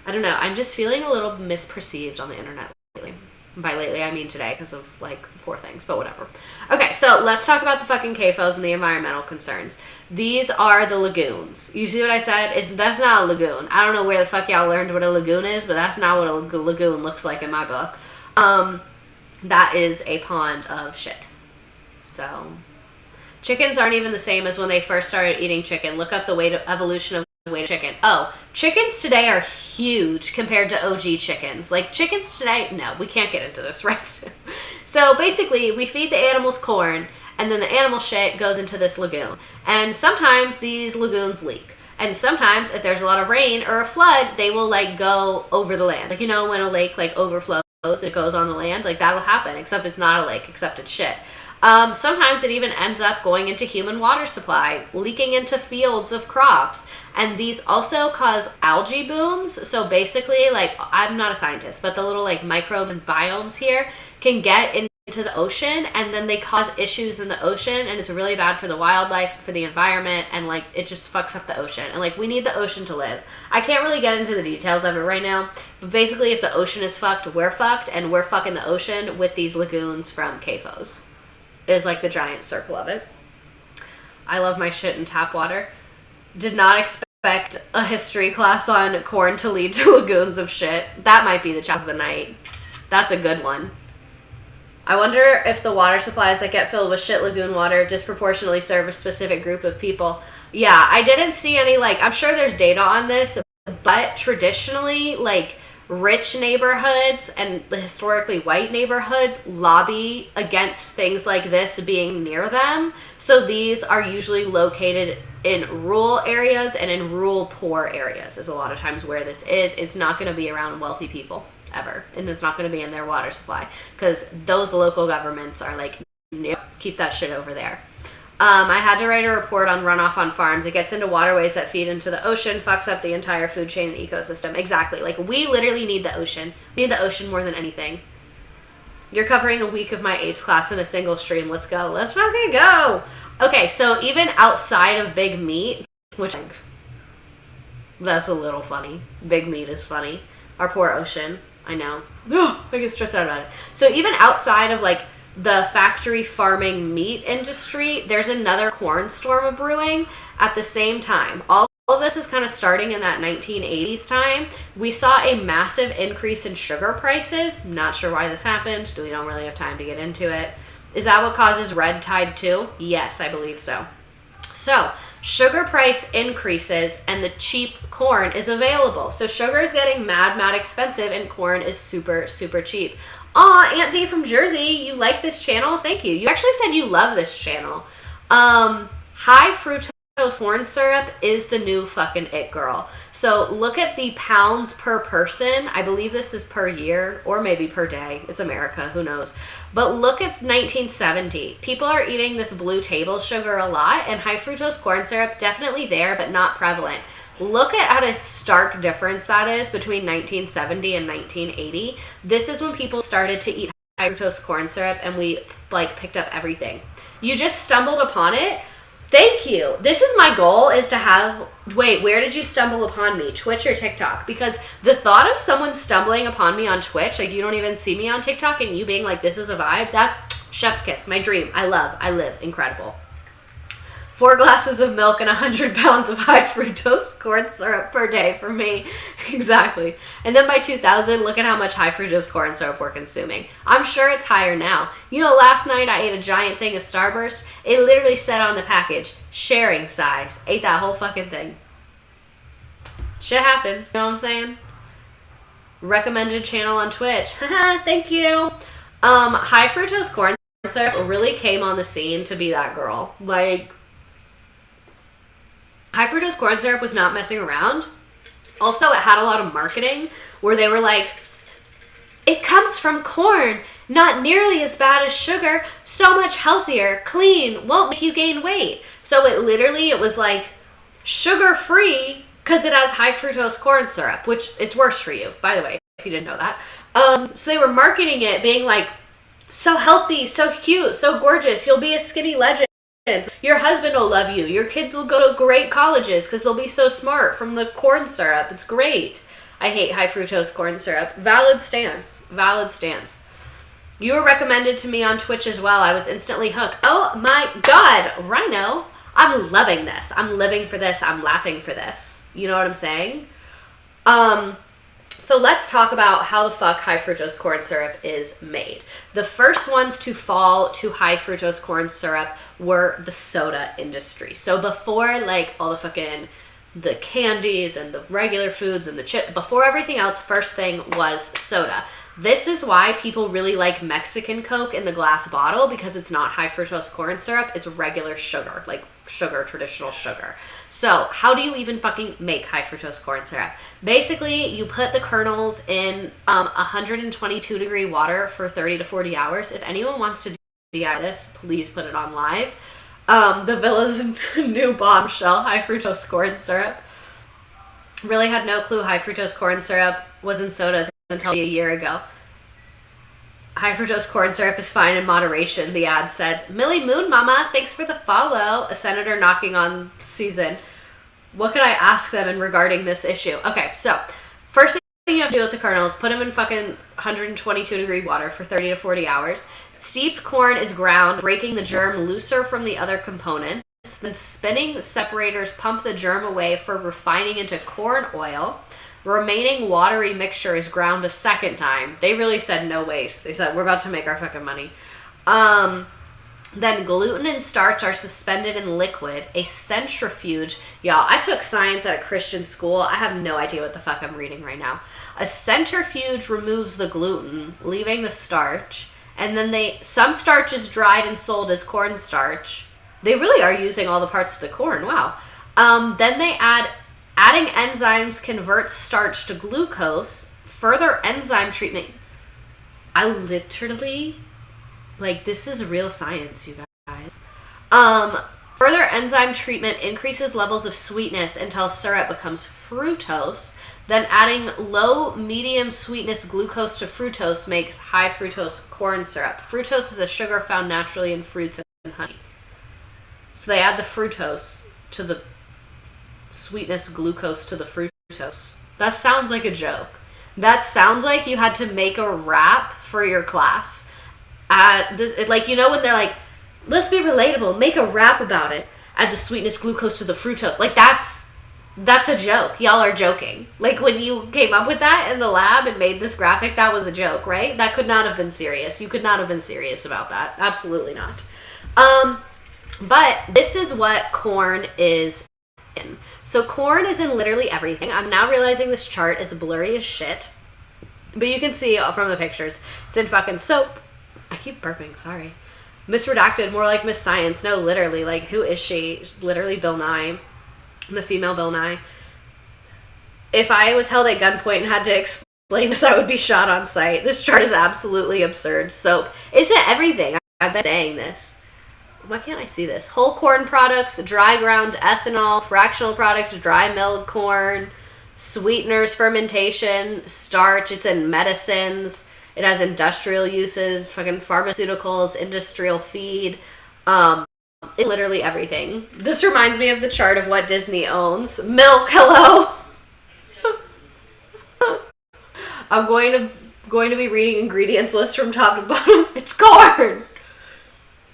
I don't know. I'm just feeling a little misperceived on the internet lately. By lately, I mean today because of like 4 things, but whatever. Okay, so let's talk about the fucking CAFOs and the environmental concerns. These are the lagoons. You see what I said? That's not a lagoon. I don't know where the fuck y'all learned what a lagoon is, but that's not what a lagoon looks like in my book. That is a pond of shit. So, chickens aren't even the same as when they first started eating chicken. Look up the evolution of the weight of chicken. Oh, chickens today are huge compared to OG chickens. Like, chickens today, no, we can't get into this right now. So, basically, we feed the animals corn, and then the animal shit goes into this lagoon. And sometimes these lagoons leak. And sometimes, if there's a lot of rain or a flood, they will, like, go over the land. Like, you know, when a lake, like, overflows, it goes on the land, like that'll happen, except it's not a lake, except it's shit. Sometimes it even ends up going into human water supply, leaking into fields of crops, and these also cause algae booms. So basically, like, I'm not a scientist, but the little like microbes and biomes here can get into the ocean, and then they cause issues in the ocean, and it's really bad for the wildlife, for the environment, and like it just fucks up the ocean. And like we need the ocean to live. I can't really get into the details of it right now, but basically if the ocean is fucked, we're fucked, and we're fucking the ocean with these lagoons from CAFOs. Is like the giant circle of it. I love my shit in tap water. Did not expect a history class on corn to lead to lagoons of shit. That might be the chapter of the night. That's a good one. I wonder if the water supplies that get filled with shit lagoon water disproportionately serve a specific group of people. Yeah, I didn't see any, like, I'm sure there's data on this, but traditionally, like, rich neighborhoods and historically white neighborhoods lobby against things like this being near them. So these are usually located in rural areas and in rural poor areas is a lot of times where this is. It's not going to be around wealthy people ever, and it's not going to be in their water supply because those local governments are like, nope, keep that shit over there. I had to write a report on runoff on farms. It gets into waterways that feed into the ocean, fucks up the entire food chain and ecosystem. Exactly. Like, we literally need the ocean. We need the ocean more than anything. You're covering a week of my apes class in a single stream. Let's go. Let's fucking go. Okay, so even outside of big meat, which, that's a little funny. Big meat is funny. Our poor ocean. I know. I get stressed out about it. So even outside of, like, the factory farming meat industry, there's another corn storm brewing at the same time. All of this is kind of starting in that 1980s time. We saw a massive increase in sugar prices. Not sure why this happened. We don't really have time to get into it. Is that what causes red tide too? Yes, I believe so. So, sugar price increases and the cheap corn is available. So sugar is getting mad expensive and corn is super cheap. Aw, Aunt D from Jersey, you like this channel? Thank you. You actually said you love this channel. High fructose corn syrup is the new fucking it, girl. So look at the pounds per person. I believe this is per year or maybe per day. It's America, who knows. But look at 1970. People are eating this blue table sugar a lot, and high fructose corn syrup definitely there, but not prevalent. Look at a stark difference that is between 1970 and 1980. This is when people started to eat high fructose corn syrup and we like picked up everything. You just stumbled upon it. Thank you. This is my goal, is to have, wait, where did you stumble upon me? Twitch or TikTok? Because the thought of someone stumbling upon me on Twitch, like you don't even see me on TikTok, and you being like, this is a vibe, that's chef's kiss, my dream. I live, incredible. 4 glasses of milk and 100 pounds of high fructose corn syrup per day for me. Exactly. And then by 2000, look at how much high fructose corn syrup we're consuming. I'm sure it's higher now. You know, last night I ate a giant thing of Starburst. It literally said on the package, sharing size. Ate that whole fucking thing. Shit happens. You know what I'm saying? Recommended channel on Twitch. Thank you. High fructose corn syrup really came on the scene to be that girl. Like, high fructose corn syrup was not messing around. Also, it had a lot of marketing where they were like, it comes from corn, not nearly as bad as sugar, so much healthier, clean, won't make you gain weight. So it was like sugar-free because it has high fructose corn syrup, which it's worse for you, by the way, if you didn't know that. So they were marketing it being like, so healthy, so cute, so gorgeous, you'll be a skinny legend. Your husband will love you. Your kids will go to great colleges because they'll be so smart from the corn syrup. It's great. I hate high fructose corn syrup. Valid stance. You were recommended to me on Twitch as well. I was instantly hooked. Oh my God, Rhino. I'm loving this. I'm living for this. I'm laughing for this. You know what I'm saying? So let's talk about how the fuck high fructose corn syrup is made. The first ones to fall to high fructose corn syrup were the soda industry. So before like all the fucking the candies and the regular foods and the chip, before everything else, first thing was soda. This is why people really like Mexican Coke in the glass bottle, because it's not high fructose corn syrup, it's regular sugar, like sugar, traditional sugar. So how do you even fucking make high fructose corn syrup? Basically, you put the kernels in 122 degree water for 30 to 40 hours. If anyone wants to DIY this, please put it on live. The Villa's new bombshell, high fructose corn syrup. Really had no clue high fructose corn syrup was in sodas until a year ago. High fructose corn syrup is fine in moderation, the ad said. Millie Moon Mama, thanks for the follow. A senator knocking on season. What could I ask them in regarding this issue? Okay, so first thing you have to do with the kernels, put them in fucking 122 degree water for 30 to 40 hours. Steeped corn is ground, breaking the germ looser from the other components. Then spinning separators pump the germ away for refining into corn oil. Remaining watery mixture is ground a second time. They really said no waste. They said, we're about to make our fucking money. Then gluten and starch are suspended in liquid. A centrifuge. Y'all, I took science at a Christian school. I have no idea what the fuck I'm reading right now. A centrifuge removes the gluten, leaving the starch. And then some starch is dried and sold as cornstarch. They really are using all the parts of the corn. Wow. Then they adding enzymes converts starch to glucose. Further enzyme treatment. I literally, like, this is real science, you guys. Further enzyme treatment increases levels of sweetness until syrup becomes fructose. Then adding low, medium sweetness glucose to fructose makes high fructose corn syrup. Fructose is a sugar found naturally in fruits and honey. So they add the fructose to the sweetness glucose to the fructose. That sounds like a joke. That sounds like you had to make a rap for your class. Like, you know when they're like, let's be relatable, make a rap about it. Add the sweetness glucose to the fructose. Like, that's a joke. Y'all are joking. Like, when you came up with that in the lab and made this graphic, that was a joke, right? That could not have been serious. You could not have been serious about that. Absolutely not. But this is what corn is in. So corn is in literally everything. I'm now realizing this chart is blurry as shit. But you can see from the pictures. It's in fucking soap. I keep burping, sorry. Miss Redacted, more like Miss Science. No, literally. Like, who is she? Literally Bill Nye. The female Bill Nye. If I was held at gunpoint and had to explain this, I would be shot on sight. This chart is absolutely absurd. Soap isn't everything. I've been saying this. Why can't I see this? Whole corn products, dry ground ethanol, fractional products, dry milled corn, sweeteners, fermentation, starch. It's in medicines. It has industrial uses, fucking pharmaceuticals, industrial feed. Literally everything. This reminds me of the chart of what Disney owns. Milk, hello. I'm going to be reading ingredients list from top to bottom. It's corn.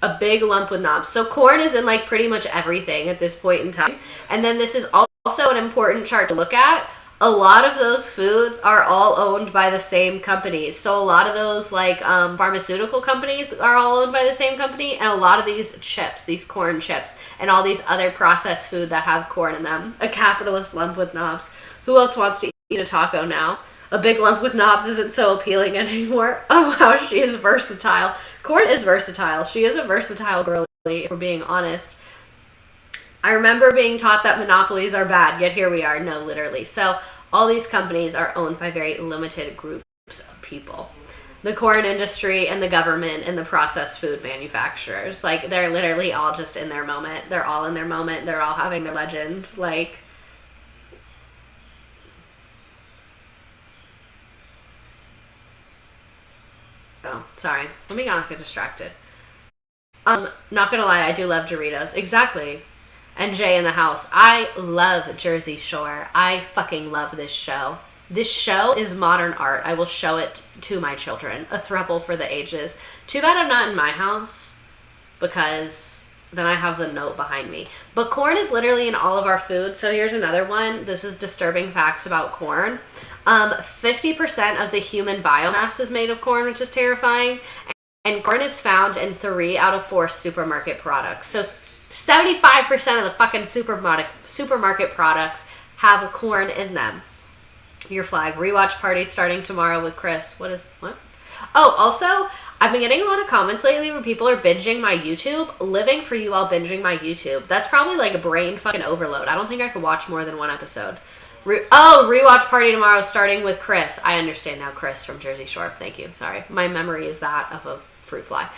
A big lump with knobs. So corn is in like pretty much everything at this point in time. And then this is also an important chart to look at. A lot of those foods are all owned by the same companies. So a lot of those like pharmaceutical companies are all owned by the same company. And a lot of these chips, these corn chips, and all these other processed food that have corn in them. A capitalist lump with knobs. Who else wants to eat a taco now? A big lump with knobs isn't so appealing anymore. Oh, how she is versatile. Corn is versatile. She is a versatile girl, if we're being honest. I remember being taught that monopolies are bad, yet here we are. No, literally. So all these companies are owned by very limited groups of people. The corn industry and the government and the processed food manufacturers. Like, they're literally all just in their moment. They're all in their moment. They're all having their legend. Like, oh, sorry. Let me not get distracted. Not gonna lie, I do love Doritos. Exactly. And Jay in the house. I love Jersey Shore. I fucking love this show. This show is modern art. I will show it to my children. A throuple for the ages. Too bad I'm not in my house, because then I have the note behind me. But corn is literally in all of our food. So here's another one. This is disturbing facts about corn. 50% of the human biomass is made of corn, which is terrifying. And corn is found in 3 out of 4 supermarket products. So 75% of the fucking supermarket products have corn in them. Your flag. Rewatch party starting tomorrow with Chris. What? Oh, also, I've been getting a lot of comments lately where people are binging my YouTube. Living for you all binging my YouTube. That's probably like a brain fucking overload. I don't think I could watch more than one episode. Rewatch party tomorrow starting with Chris. I understand now, Chris from Jersey Shore. Thank you. Sorry. My memory is that of a fruit fly.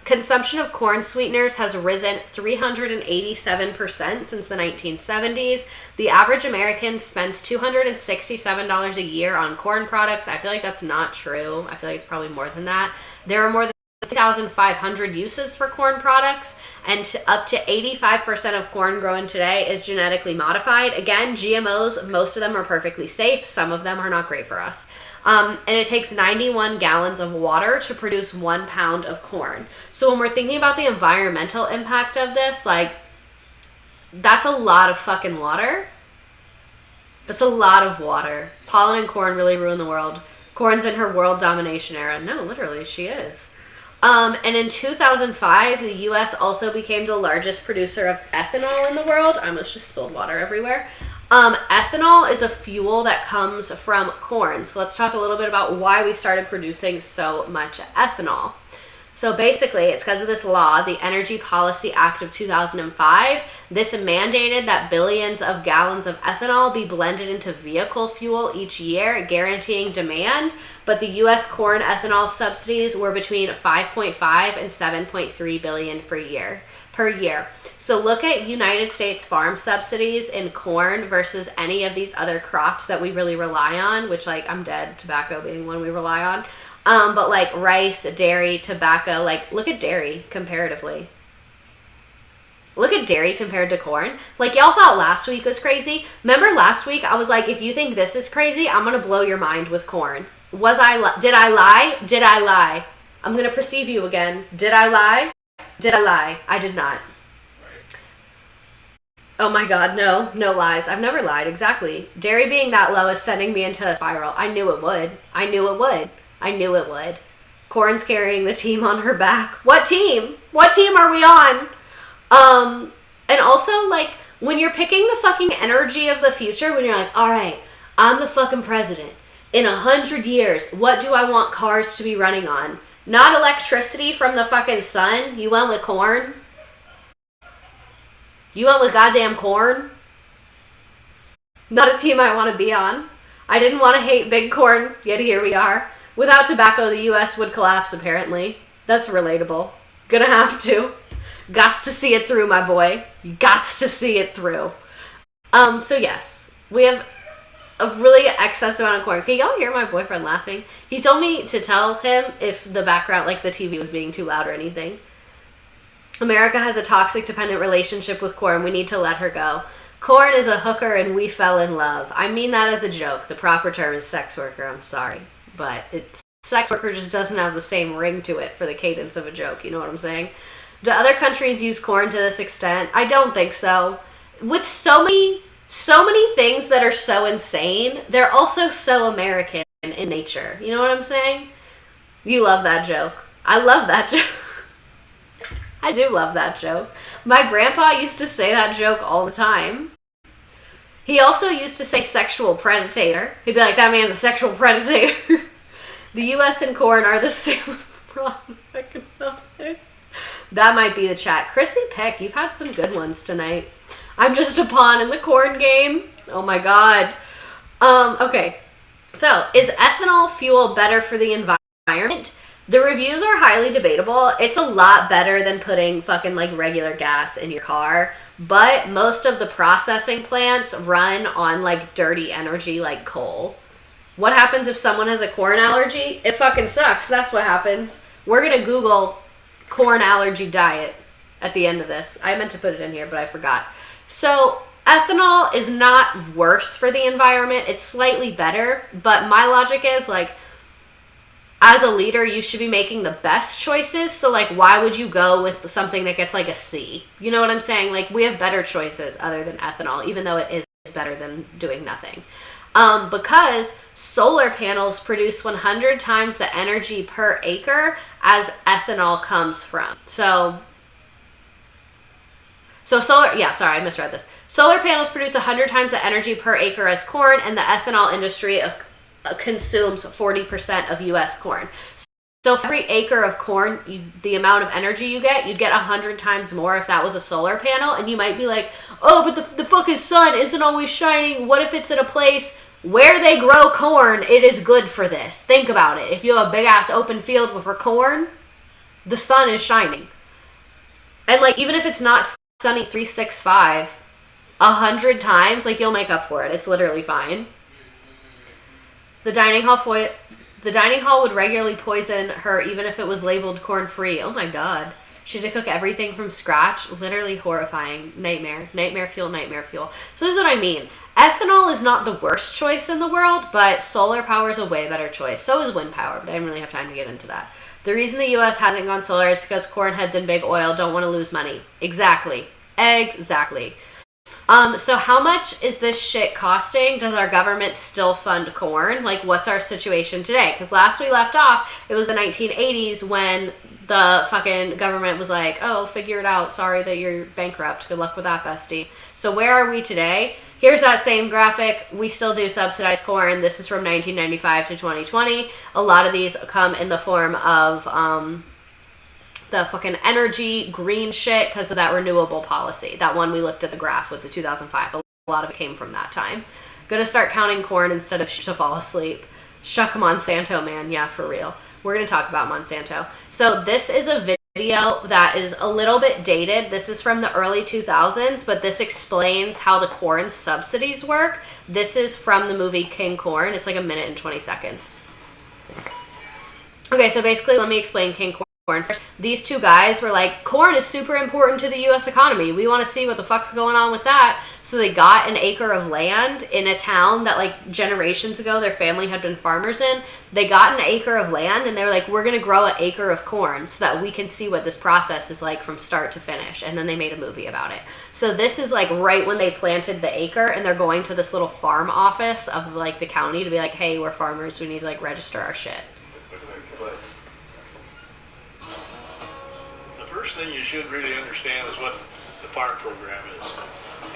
Consumption of corn sweeteners has risen 387% since the 1970s. The average American spends $267 a year on corn products. I feel like that's not true. I feel like it's probably more than that. There are more than 3,500 uses for corn products, and up to 85% of corn grown today is genetically modified. Again, GMOs, most of them are perfectly safe. Some of them are not great for us. And it takes 91 gallons of water to produce 1 pound of corn. So when we're thinking about the environmental impact of this, like, that's a lot of fucking water. That's a lot of water. Pollen and corn really ruin the world. Corn's in her world domination era. No, literally, she is. And in 2005, the U.S. also became the largest producer of ethanol in the world. I almost just spilled water everywhere. Ethanol is a fuel that comes from corn. So let's talk a little bit about why we started producing so much ethanol. So basically, it's because of this law, the Energy Policy Act of 2005. This mandated that billions of gallons of ethanol be blended into vehicle fuel each year, guaranteeing demand. But the U.S. corn ethanol subsidies were between 5.5 and 7.3 billion per year. So look at United States farm subsidies in corn versus any of these other crops that we really rely on, which, like, I'm dead, tobacco being one we rely on. But like rice, dairy, tobacco, like look at dairy comparatively. Look at dairy compared to corn. Like, y'all thought last week was crazy. Remember last week I was like, if you think this is crazy, I'm going to blow your mind with corn. Did I lie? Did I lie? I'm going to perceive you again. Did I lie? Did I lie? I did not. Oh my God, no lies. I've never lied. Exactly. Dairy being that low is sending me into a spiral. I knew it would. I knew it would. Corn's carrying the team on her back. What team? What team are we on? And also, like, when you're picking the fucking energy of the future, when you're like, all right, I'm the fucking president. In 100 years, what do I want cars to be running on? Not electricity from the fucking sun. You went with corn? You went with goddamn corn? Not a team I want to be on. I didn't want to hate big corn, yet here we are. Without tobacco, the U.S. would collapse, apparently. That's relatable. Gonna have to. Gots to see it through, my boy. You gots to see it through. So yes, we have a really excess amount of corn. Can y'all hear my boyfriend laughing? He told me to tell him if the background, like the TV was being too loud or anything. America has a toxic dependent relationship with corn. We need to let her go. Corn is a hooker and we fell in love. I mean that as a joke. The proper term is sex worker. I'm sorry. But sex worker just doesn't have the same ring to it for the cadence of a joke. You know what I'm saying? Do other countries use corn to this extent? I don't think so. With so many things that are so insane, they're also so American in nature. You know what I'm saying? You love that joke. I love that joke. I do love that joke. My grandpa used to say that joke all the time. He also used to say sexual predator. He'd be like, that man's a sexual predator. The U.S. and corn are the same economics. That might be the chat. Chrissy Peck, you've had some good ones tonight. I'm just a pawn in the corn game. Oh my God. Okay. So, is ethanol fuel better for the environment? The reviews are highly debatable. It's a lot better than putting fucking like regular gas in your car. But most of the processing plants run on like dirty energy like coal. What happens if someone has a corn allergy? It fucking sucks. That's what happens. We're going to Google corn allergy diet at the end of this. I meant to put it in here, but I forgot. So ethanol is not worse for the environment. It's slightly better. But my logic is like, as a leader, you should be making the best choices. So, like, why would you go with something that gets, like, a C? You know what I'm saying? Like, we have better choices other than ethanol, even though it is better than doing nothing. Because solar panels produce 100 times the energy per acre as ethanol comes from. So solar, yeah, sorry, I misread this. Solar panels produce 100 times the energy per acre as corn, and the ethanol industry consumes 40% of U.S. corn. So for every acre of corn, the amount of energy you'd get 100 times more if that was a solar panel. And you might be like, oh, but the fucking sun isn't always shining. What if it's in a place where they grow corn? It is good for this. Think about it. If you have a big ass open field for corn, the sun is shining. And like, even if it's not sunny 365, 100 times, like, you'll make up for it. It's literally fine. The dining hall would regularly poison her even if it was labeled corn-free. Oh my God. She had to cook everything from scratch. Literally horrifying. Nightmare. Nightmare fuel, nightmare fuel. So this is what I mean. Ethanol is not the worst choice in the world, but solar power is a way better choice. So is wind power, but I didn't really have time to get into that. The reason the U.S. hasn't gone solar is because corn heads and big oil don't want to lose money. Exactly. So how much is this shit costing? Does our government still fund corn? Like, what's our situation today? Because last we left off, it was the 1980s when the fucking government was like, oh, figure it out. Sorry that you're bankrupt. Good luck with that, bestie. So where are we today? Here's that same graphic. We still do subsidized corn. This is from 1995 to 2020. A lot of these come in the form of the fucking energy, green shit, because of that renewable policy. That one we looked at the graph with the 2005. A lot of it came from that time. Gonna start counting corn instead of to fall asleep. Shuck Monsanto, man. Yeah, for real. We're gonna talk about Monsanto. So this is a video that is a little bit dated. This is from the early 2000s, but this explains how the corn subsidies work. This is from the movie King Corn. It's like a minute and 20 seconds. Okay, so basically, let me explain King Corn. These two guys were like, corn is super important to the U.S. economy. We want to see what the fuck's going on with that. So they got an acre of land in a town that like generations ago their family had been farmers in. They got an acre of land and they were like, we're going to grow an acre of corn so that we can see what this process is like from start to finish. And then they made a movie about it. So this is like right when they planted the acre and they're going to this little farm office of like the county to be like, hey, we're farmers. We need to like register our shit. First thing you should really understand is what the farm program is.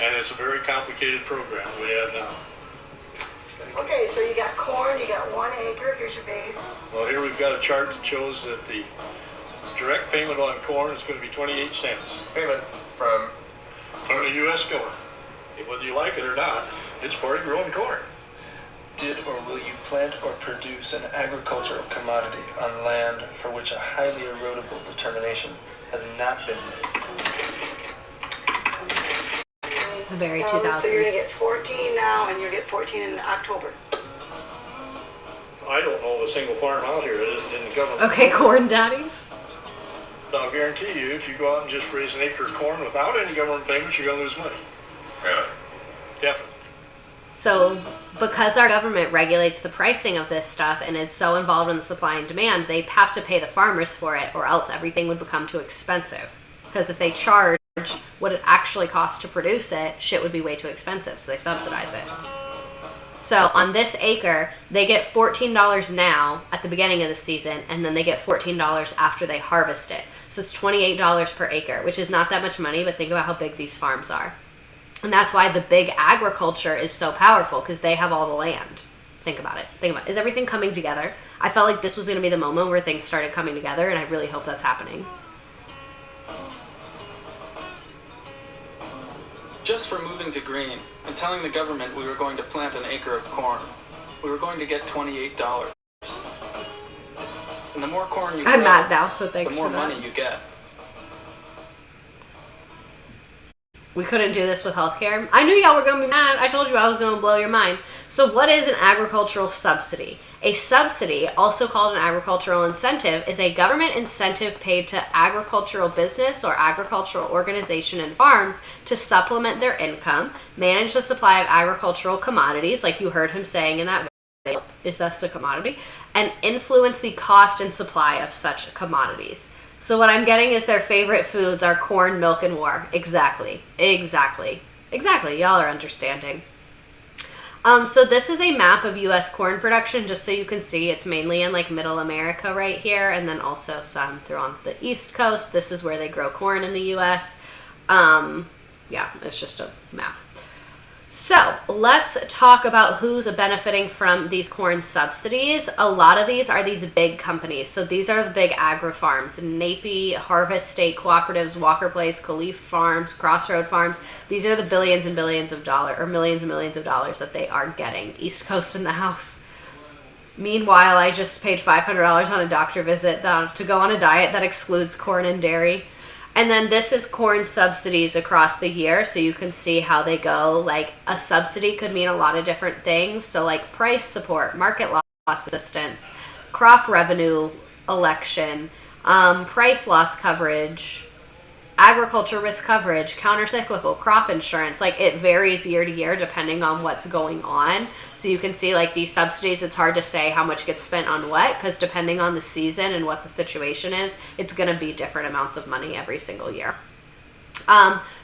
And it's a very complicated program we have now. Okay, so you got corn, you got 1 acre, here's your base. Well, here we've got a chart that shows that the direct payment on corn is going to be 28 cents. Payment from the U.S. government. Whether you like it or not, it's part of growing corn. did or will you plant or produce an agricultural commodity on land for which a highly erodible determination has not been made? It's very 2000s. So you're going to get 14 now, and you'll get 14 in October. I don't know of a single farm out here that isn't in the government. Okay, corn daddies. I'll guarantee you, if you go out and just raise an acre of corn without any government payments, you're going to lose money. Really? Definitely. So because our government regulates the pricing of this stuff and is so involved in the supply and demand, they have to pay the farmers for it, or else everything would become too expensive. Because if they charge what it actually costs to produce it, shit would be way too expensive, so they subsidize it. So on this acre, they get $14 now at the beginning of the season, and then they get $14 after they harvest it. So it's $28 per acre, which is not that much money, but think about how big these farms are. And that's why the big agriculture is so powerful, because they have all the land. Think about it. Is everything coming together? I felt like this was going to be the moment where things started coming together, and I really hope that's happening. Just for moving to green and telling the government we were going to plant an acre of corn, we were going to get $28. And the more corn you grow, I'm mad now, so thanks the more for that. money you get. We couldn't do this with healthcare. I knew y'all were going to be mad. I told you I was going to blow your mind. So what is an agricultural subsidy? A subsidy, also called an agricultural incentive, is a government incentive paid to agricultural business or agricultural organization and farms to supplement their income, manage the supply of agricultural commodities, like you heard him saying in that video, is this a commodity, and influence the cost and supply of such commodities. So what I'm getting is their favorite foods are corn, milk, and war. Exactly. Y'all are understanding. So this is a map of U.S. corn production, just so you can see it's mainly in like middle America right here, and then also some through on the East Coast. This is where they grow corn in the U.S. Yeah, it's just a map. So let's talk about who's benefiting from these corn subsidies. A lot of these are these big companies. So these are the big agri-farms: Napi, Harvest State Cooperatives, Walker Place, Calif Farms, Crossroad Farms. These are the billions and billions of dollars, or millions and millions of dollars that they are getting. East Coast in the house. Meanwhile, I just paid $500 on a doctor visit to go on a diet that excludes corn and dairy. And then this is corn subsidies across the year, so you can see how they go. Like, a subsidy could mean a lot of different things. So like price support, market loss assistance, crop revenue election, price loss coverage, agriculture risk coverage, countercyclical, crop insurance. Like, it varies year to year depending on what's going on. So you can see like these subsidies, it's hard to say how much gets spent on what, because depending on the season and what the situation is, it's going to be different amounts of money every single year.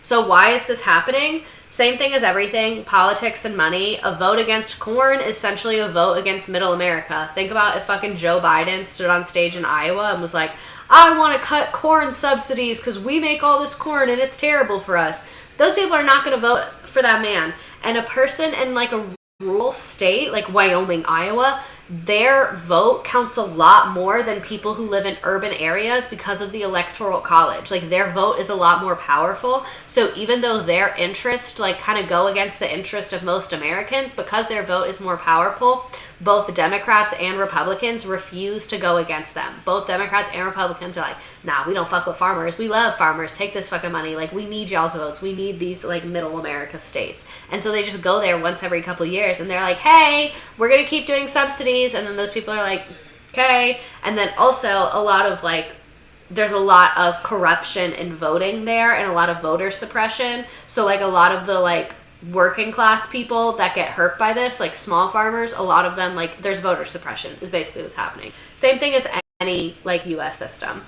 So why is this happening? Same thing as everything, politics and money. A vote against corn is essentially a vote against middle America. Think about if fucking Joe Biden stood on stage in Iowa and was like, I want to cut corn subsidies because we make all this corn and it's terrible for us. Those people are not going to vote for that man. And a person in like a rural state like Wyoming, Iowa, their vote counts a lot more than people who live in urban areas because of the electoral college. Like, their vote is a lot more powerful. So even though their interest like kind of go against the interest of most Americans, because their vote is more powerful, both Democrats and Republicans refuse to go against them. Both Democrats and Republicans are like, nah, we don't fuck with farmers. We love farmers. Take this fucking money. Like, we need y'all's votes. We need these, like, middle America states. And so they just go there once every couple of years, and they're like, hey, we're going to keep doing subsidies. And then those people are like, okay. And then also a lot of, like, there's a lot of corruption in voting there and a lot of voter suppression. So, like, a lot of the, like, working class people that get hurt by this, like small farmers, a lot of them, like, there's voter suppression is basically what's happening. Same thing as any, like, US system.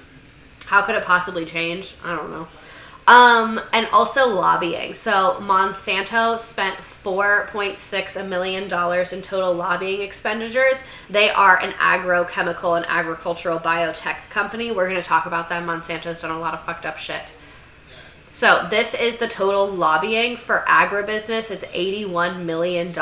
How could it possibly change? I don't know. And also lobbying. So Monsanto spent $4.6 million in total lobbying expenditures. They are an agrochemical and agricultural biotech company. We're going to talk about them. Monsanto's done a lot of fucked up shit. So this is the total lobbying for agribusiness. It's $81 million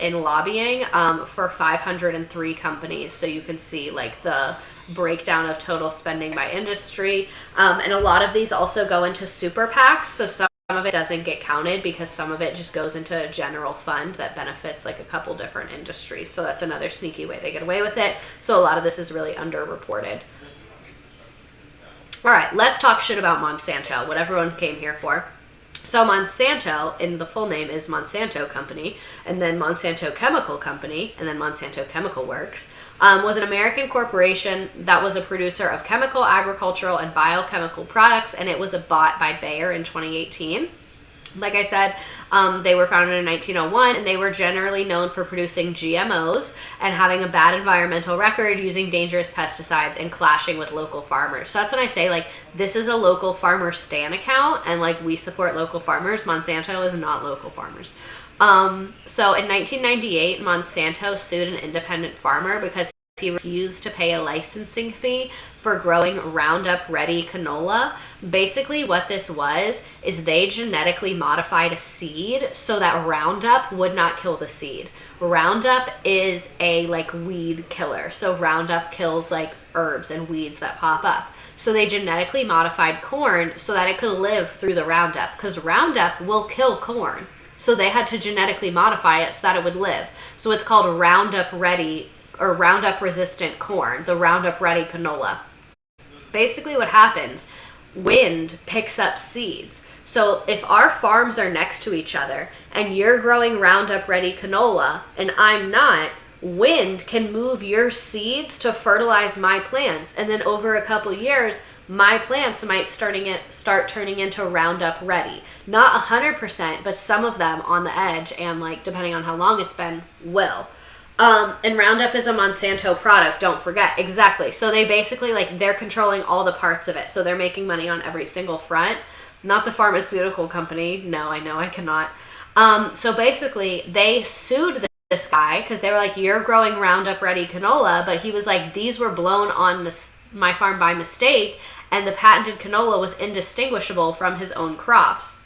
in lobbying for 503 companies. So you can see, like, the breakdown of total spending by industry. And a lot of these also go into super PACs. So some of it doesn't get counted because some of it just goes into a general fund that benefits, like, a couple different industries. So that's another sneaky way they get away with it. So a lot of this is really underreported. All right, let's talk shit about Monsanto, what everyone came here for. So Monsanto, in the full name, is Monsanto Company, and then Monsanto Chemical Company, and then Monsanto Chemical Works, was an American corporation that was a producer of chemical, agricultural, and biochemical products, and it was bought by Bayer in 2018. Like I said, they were founded in 1901, and they were generally known for producing GMOs and having a bad environmental record, using dangerous pesticides, and clashing with local farmers. So that's when I say, like, this is a local farmer stan account, and, like, we support local farmers. Monsanto is not local farmers. So in 1998, Monsanto sued an independent farmer because he refused to pay a licensing fee for growing Roundup Ready canola. Basically what this was is they genetically modified a seed so that Roundup would not kill the seed. Roundup is a, like, weed killer. So Roundup kills, like, herbs and weeds that pop up. So they genetically modified corn so that it could live through the Roundup, because Roundup will kill corn. So they had to genetically modify it so that it would live. So it's called Roundup Ready, or Roundup resistant corn, the Roundup Ready canola. Basically what happens, wind picks up seeds. So if our farms are next to each other and you're growing Roundup Ready canola and I'm not, wind can move your seeds to fertilize my plants. And then over a couple years, my plants might start turning into Roundup Ready. Not 100%, but some of them on the edge, and, like, depending on how long it's been, will. And Roundup is a Monsanto product, don't forget. Exactly. So they basically, like, they're controlling all the parts of it. So they're making money on every single front. Not the pharmaceutical company. No, I know I cannot. So basically they sued this guy because they were like, you're growing Roundup Ready canola. But he was like, these were blown on my farm by mistake. And the patented canola was indistinguishable from his own crops.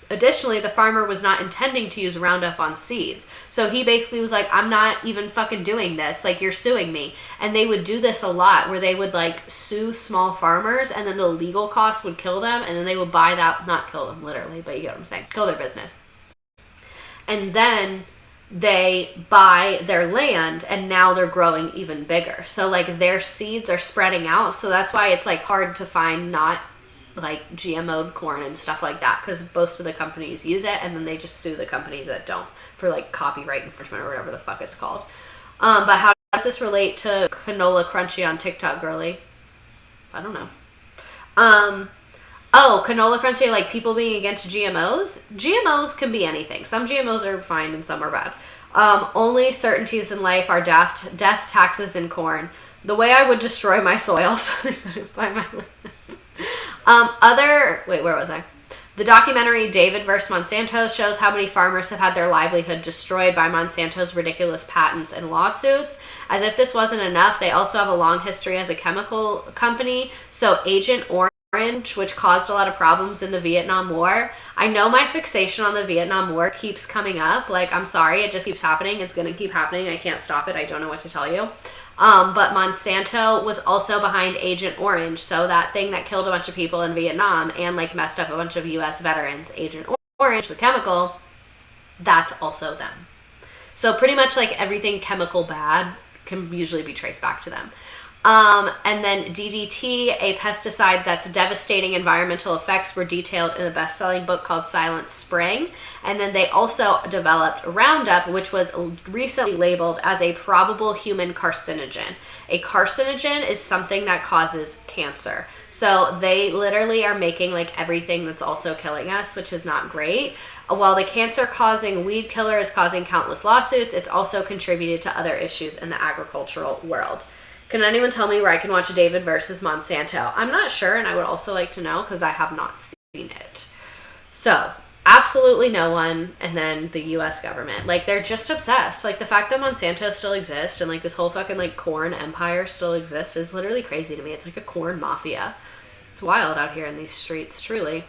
Additionally, the farmer was not intending to use Roundup on seeds. So he basically was like, I'm not even fucking doing this. Like, you're suing me. And they would do this a lot, where they would, like, sue small farmers, and then the legal costs would kill them, and then they would buy that, not kill them literally, but you get what I'm saying, kill their business. And then they buy their land, and now they're growing even bigger. So, like, their seeds are spreading out. So that's why it's, like, hard to find not, like, GMO'd corn and stuff like that, because most of the companies use it, and then they just sue the companies that don't for, like, copyright infringement or whatever the fuck it's called. But how does this relate to Canola Crunchy on TikTok, girly? I don't know. Oh, Canola Crunchy, like, people being against GMOs? GMOs can be anything. Some GMOs are fine and some are bad. Only certainties in life are death, taxes, and corn. The way I would destroy my soil so they couldn't buy my land. Wait, where was I? The documentary David vs. Monsanto shows how many farmers have had their livelihood destroyed by Monsanto's ridiculous patents and lawsuits. As if this wasn't enough, they also have a long history as a chemical company. So Agent Orange Orange, which caused a lot of problems in the Vietnam War. I know my fixation on the Vietnam War keeps coming up. Like, I'm sorry, it just keeps happening. It's going to keep happening. I can't stop it. I don't know what to tell you. But Monsanto was also behind Agent Orange. So that thing that killed a bunch of people in Vietnam and like messed up a bunch of US veterans, Agent Orange, the chemical, that's also them. So pretty much like everything chemical bad can usually be traced back to them. And then DDT, a pesticide that's devastating environmental effects, were detailed in a best-selling book called Silent Spring. And then they also developed Roundup, which was recently labeled as a probable human carcinogen. A carcinogen is something that causes cancer. So they literally are making like everything that's also killing us, which is not great. While the cancer-causing weed killer is causing countless lawsuits, it's also contributed to other issues in the agricultural world. Can anyone tell me where I can watch David versus Monsanto? I'm not sure, and I would also like to know because I have not seen it. So, absolutely no one, and then the US government. Like, they're just obsessed. Like, the fact that Monsanto still exists and, like, this whole fucking, like, corn empire still exists is literally crazy to me. It's like a corn mafia. It's wild out here in these streets, truly.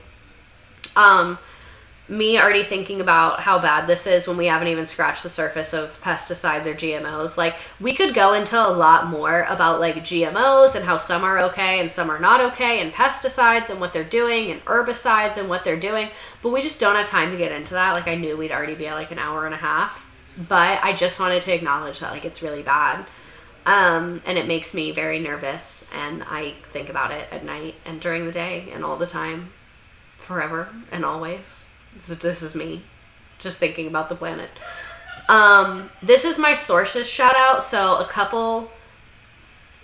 Me already thinking about how bad this is when we haven't even scratched the surface of pesticides or GMOs. Like, we could go into a lot more about like GMOs and how some are okay and some are not okay, and pesticides and what they're doing, and herbicides and what they're doing, but we just don't have time to get into that. Like, I knew we'd already be at like an hour and a half, but I just wanted to acknowledge that like it's really bad. And it makes me very nervous, and I think about it at night and during the day and all the time, forever and always. This is me just thinking about the planet. This is my sources shout out. So a couple,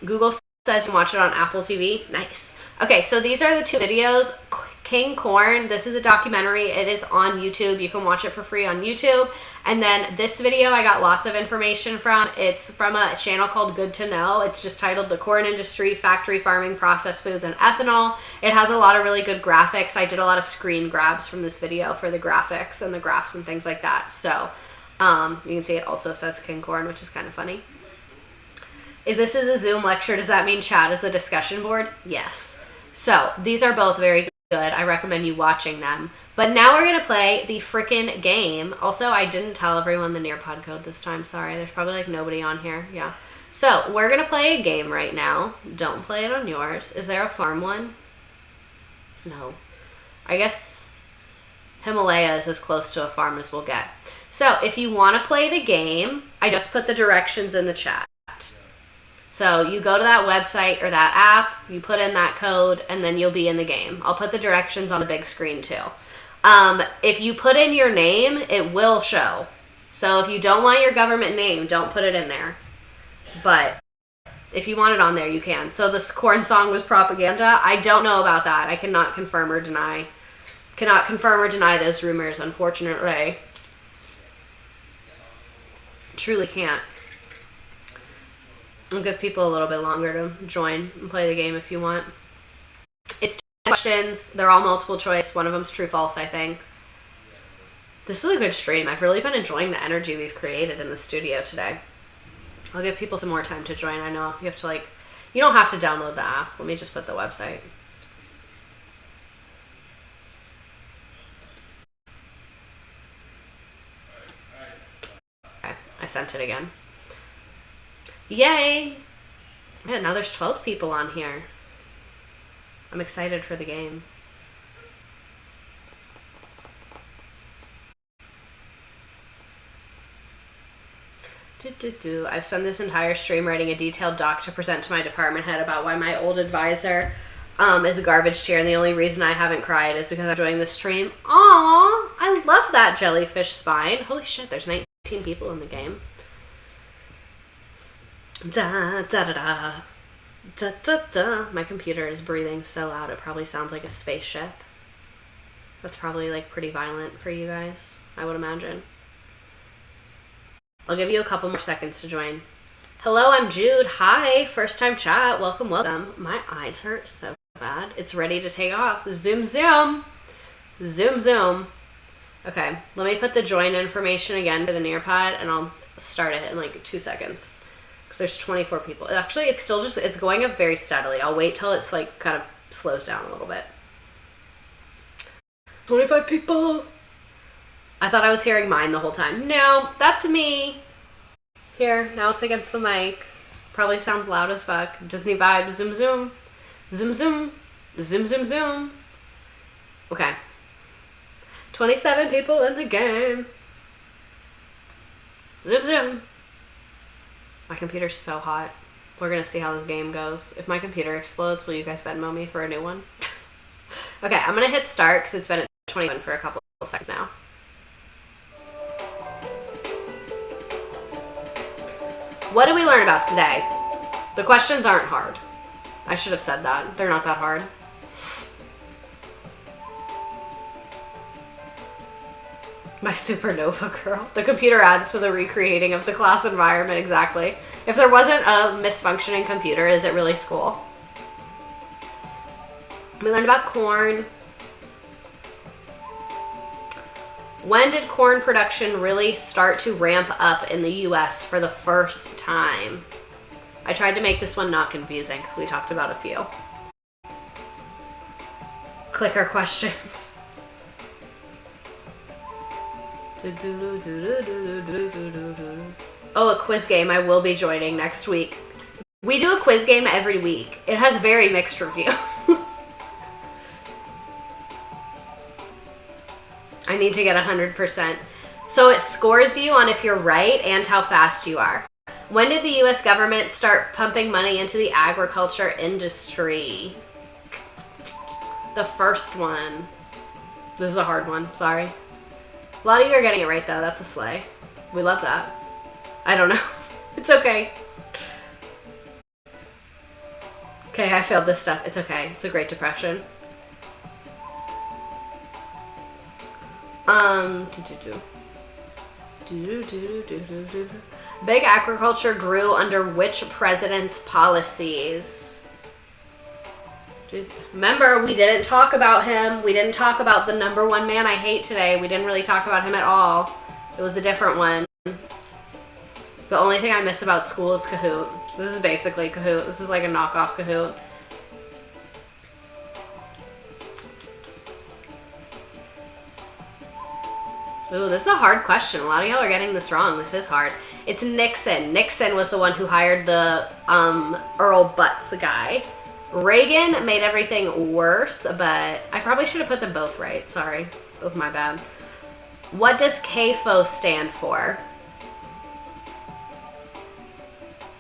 Google says you can watch it on Apple TV. Nice. Okay, so these are the two videos. King Corn, this is a documentary. It is on YouTube. You can watch it for free on YouTube. And then this video I got lots of information from. It's from a channel called Good to Know. It's just titled The Corn Industry, Factory Farming, Processed Foods, and Ethanol. It has a lot of really good graphics. I did a lot of screen grabs from this video for the graphics and the graphs and things like that. So you can see it also says King Corn, which is kind of funny. If this is a Zoom lecture, does that mean chat is the discussion board? Yes. So these are both very good. I recommend you watching them. But now we're going to play the frickin' game. Also, I didn't tell everyone the Nearpod code this time. Sorry, there's probably like nobody on here. Yeah. So we're going to play a game right now. Don't play it on yours. Is there a farm one? No. I guess Himalaya is as close to a farm as we'll get. So if you want to play the game, I just put the directions in the chat. So you go to that website or that app, you put in that code, and then you'll be in the game. I'll put the directions on the big screen too. If you put in your name, it will show. So if you don't want your government name, don't put it in there. But if you want it on there, you can. So this corn song was propaganda. I don't know about that. I cannot confirm or deny those rumors, unfortunately. Truly can't. I'll give people a little bit longer to join and play the game if you want. It's 10 questions. They're all multiple choice. One of them's true false, I think. This is a good stream. I've really been enjoying the energy we've created in the studio today. I'll give people some more time to join. I know you have to you don't have to download the app. Let me just put the website. Okay, I sent it again. Yay! Yeah, now there's 12 people on here. I'm excited for the game. I've spent this entire stream writing a detailed doc to present to my department head about why my old advisor is a garbage tier, and the only reason I haven't cried is because I'm enjoying the stream. Aww! I love that jellyfish spine. Holy shit, there's 19 people in the game. Da da da da da da da. My computer is breathing so loud it probably sounds like a spaceship. That's probably like pretty violent for you guys, I would imagine. I'll give you a couple more seconds to join. Hello, I'm Jude. Hi, first time chat. Welcome, welcome. My eyes hurt so bad. It's ready to take off. Zoom, zoom. Zoom, zoom. Okay, let me put the join information again for the Nearpod, and I'll start it in like 2 seconds. There's 24 people. Actually, it's still it's going up very steadily. I'll wait till it's like kind of slows down a little bit. 25 people. I thought I was hearing mine the whole time. No, that's me. Here, now it's against the mic. Probably sounds loud as fuck. Disney vibes. Zoom, zoom. Zoom, zoom. Zoom, zoom, zoom. Okay. 27 people in the game. Zoom, zoom. My computer's so hot. We're gonna see how this game goes. If my computer explodes, will you guys Venmo me for a new one? Okay, I'm gonna hit start because it's been at 21 for a couple of seconds now. What did we learn about today? The questions aren't hard. I should have said that. They're not that hard. My supernova girl. The computer adds to the recreating of the class environment, exactly. If there wasn't a misfunctioning computer, is it really school? We learned about corn. When did corn production really start to ramp up in the US for the first time? I tried to make this one not confusing because we talked about a few. Clicker questions. Oh, a quiz game. I will be joining next week. We do a quiz game every week. It has very mixed reviews. I need to get 100%. So it scores you on if you're right and how fast you are. When did the US government start pumping money into the agriculture industry? The first one. This is a hard one, sorry. A lot of you are getting it right though, that's a slay. We love that. I don't know. It's okay. Okay, I failed this stuff. It's okay. It's a Great Depression. Big agriculture grew under which president's policies? Remember, we didn't talk about him. We didn't talk about the number one man I hate today. We didn't really talk about him at all. It was a different one. The only thing I miss about school is Kahoot. This is basically Kahoot. This is like a knockoff Kahoot. Ooh, this is a hard question. A lot of y'all are getting this wrong. This is hard. It's Nixon. Nixon was the one who hired the Earl Butz guy. Reagan made everything worse, but I probably should have put them both right. Sorry. That was my bad. What does cafos stand for?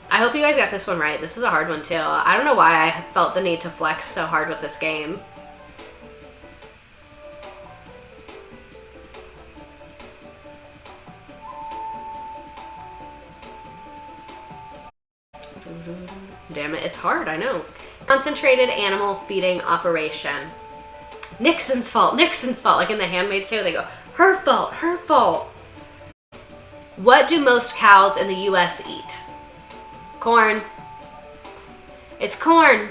I hope you guys got this one right. This is a hard one too. I don't know why I felt the need to flex so hard with this game. Damn it, it's hard, I know. Concentrated animal feeding operation. Nixon's fault, Nixon's fault. Like in The Handmaid's Tale, they go, her fault, her fault. What do most cows in the US eat? Corn. It's corn.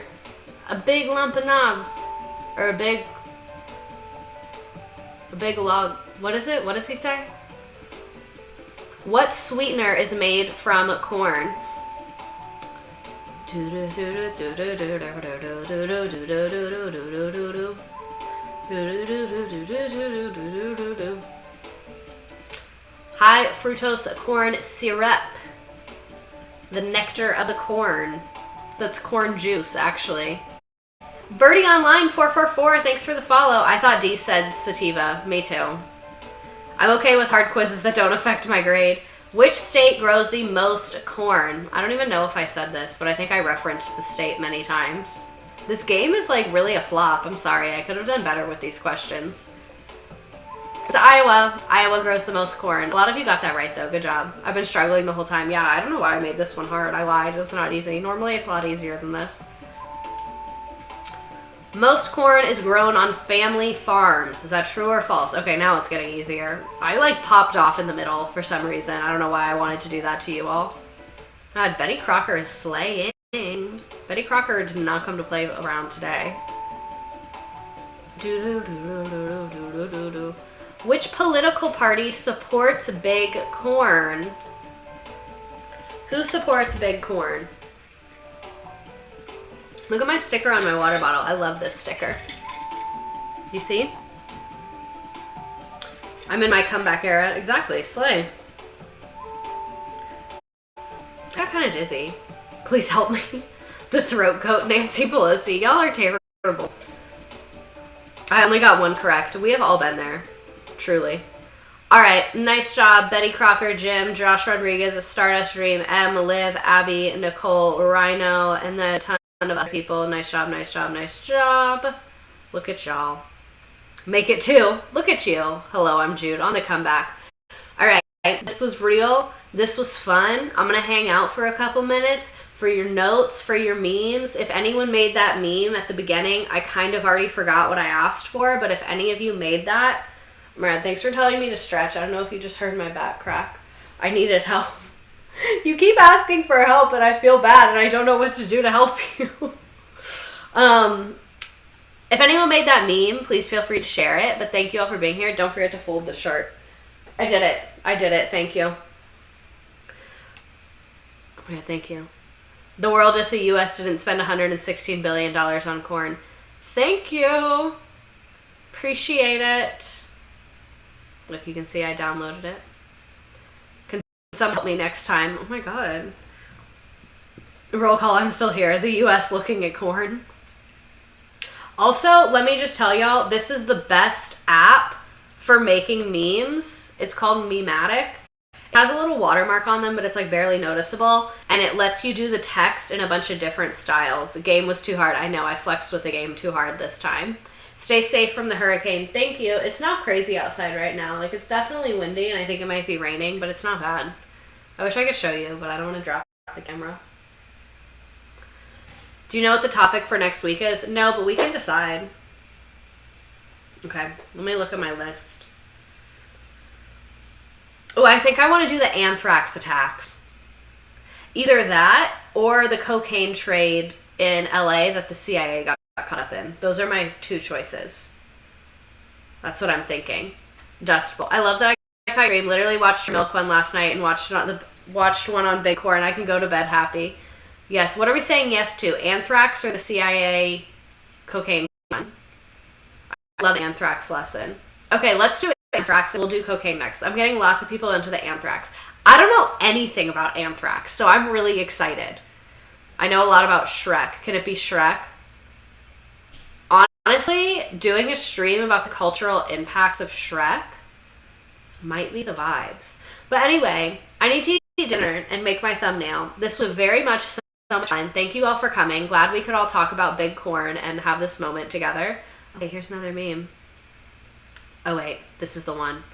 A big lump of knobs. Or a big log. What is it? What does he say? What sweetener is made from corn? High fructose corn syrup. The nectar of the corn. So that's corn juice, actually. Birdie Online 444, thanks for the follow. I thought D said sativa. Me too. I'm okay with hard quizzes that don't affect my grade. Which state grows the most corn? I don't even know if I said this, but I think I referenced the state many times. This game is like really a flop. I'm sorry. I could have done better with these questions. It's Iowa. Iowa grows the most corn. A lot of you got that right though. Good job. I've been struggling the whole time. Yeah, I don't know why I made this one hard. I lied. It's not easy. Normally it's a lot easier than this. Most corn is grown on family farms. Is that true or false? Okay, now it's getting easier. I like popped off in the middle for some reason. I don't know why I wanted to do that to you all. God, Betty Crocker is slaying. Betty Crocker did not come to play around today. Which political party supports big corn? Who supports big corn? Look at my sticker on my water bottle. I love this sticker. You see? I'm in my comeback era. Exactly. Slay. I got kind of dizzy. Please help me. The throat coat, Nancy Pelosi. Y'all are terrible. I only got one correct. We have all been there. Truly. Alright, nice job. Betty Crocker, Jim, Josh Rodriguez, A Stardust Dream, M, Liv, Abby, Nicole, Rhino, and then a ton of other people. Nice job, nice job, nice job. Look at y'all. Make it 2. Look at you. Hello, I'm Jude on the comeback. Alright, this was real. This was fun. I'm going to hang out for a couple minutes for your notes, for your memes. If anyone made that meme at the beginning, I kind of already forgot what I asked for, but if any of you made that, Brad, thanks for telling me to stretch. I don't know if you just heard my back crack. I needed help. You keep asking for help and I feel bad and I don't know what to do to help you. If anyone made that meme, please feel free to share it. But thank you all for being here. Don't forget to fold the shirt. I did it. I did it. Thank you. Oh my God, thank you. The world if the U.S. didn't spend $116 billion on corn. Thank you. Appreciate it. Look, you can see I downloaded it. Can someone help me next time? Oh my God. Roll call, I'm still here. The U.S. looking at corn. Also, let me just tell y'all, this is the best app for making memes. It's called Mematic. It has a little watermark on them, but it's like barely noticeable. And it lets you do the text in a bunch of different styles. The game was too hard. I know, I flexed with the game too hard this time. Stay safe from the hurricane. Thank you. It's not crazy outside right now. Like, it's definitely windy, and I think it might be raining, but it's not bad. I wish I could show you, but I don't want to drop the camera. Do you know what the topic for next week is? No, but we can decide. Okay, let me look at my list. Oh, I think I want to do the anthrax attacks. Either that or the cocaine trade in LA that the CIA got caught up in. Those are my 2 choices. That's what I'm thinking. Dustful. I love that I stream. Literally watched your milk one last night and watched one on Big Core, and I can go to bed happy. Yes. What are we saying yes to? Anthrax or the CIA cocaine one? I love the anthrax lesson. Okay, let's do anthrax and we'll do cocaine next. I'm getting lots of people into the anthrax. I don't know anything about anthrax, so I'm really excited. I know a lot about Shrek. Can it be Shrek? Honestly, doing a stream about the cultural impacts of Shrek might be the vibes. But anyway, I need to eat dinner and make my thumbnail. This was very much so much fun. Thank you all for coming. Glad we could all talk about big corn and have this moment together. Okay, here's another meme. Oh wait, this is the one.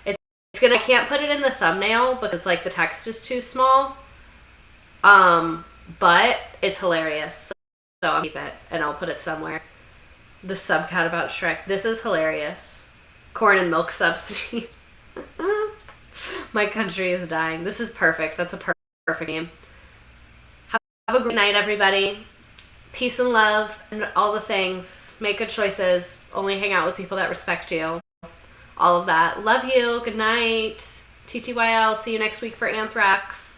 I can't put it in the thumbnail because like the text is too small. But it's hilarious. So I'll keep it and I'll put it somewhere. The subcat about Shrek. This is hilarious. Corn and milk subsidies. My country is dying. This is perfect. That's a perfect meme. Have a great night, everybody. Peace and love and all the things. Make good choices. Only hang out with people that respect you. All of that. Love you. Good night. TTYL. See you next week for Anthrax.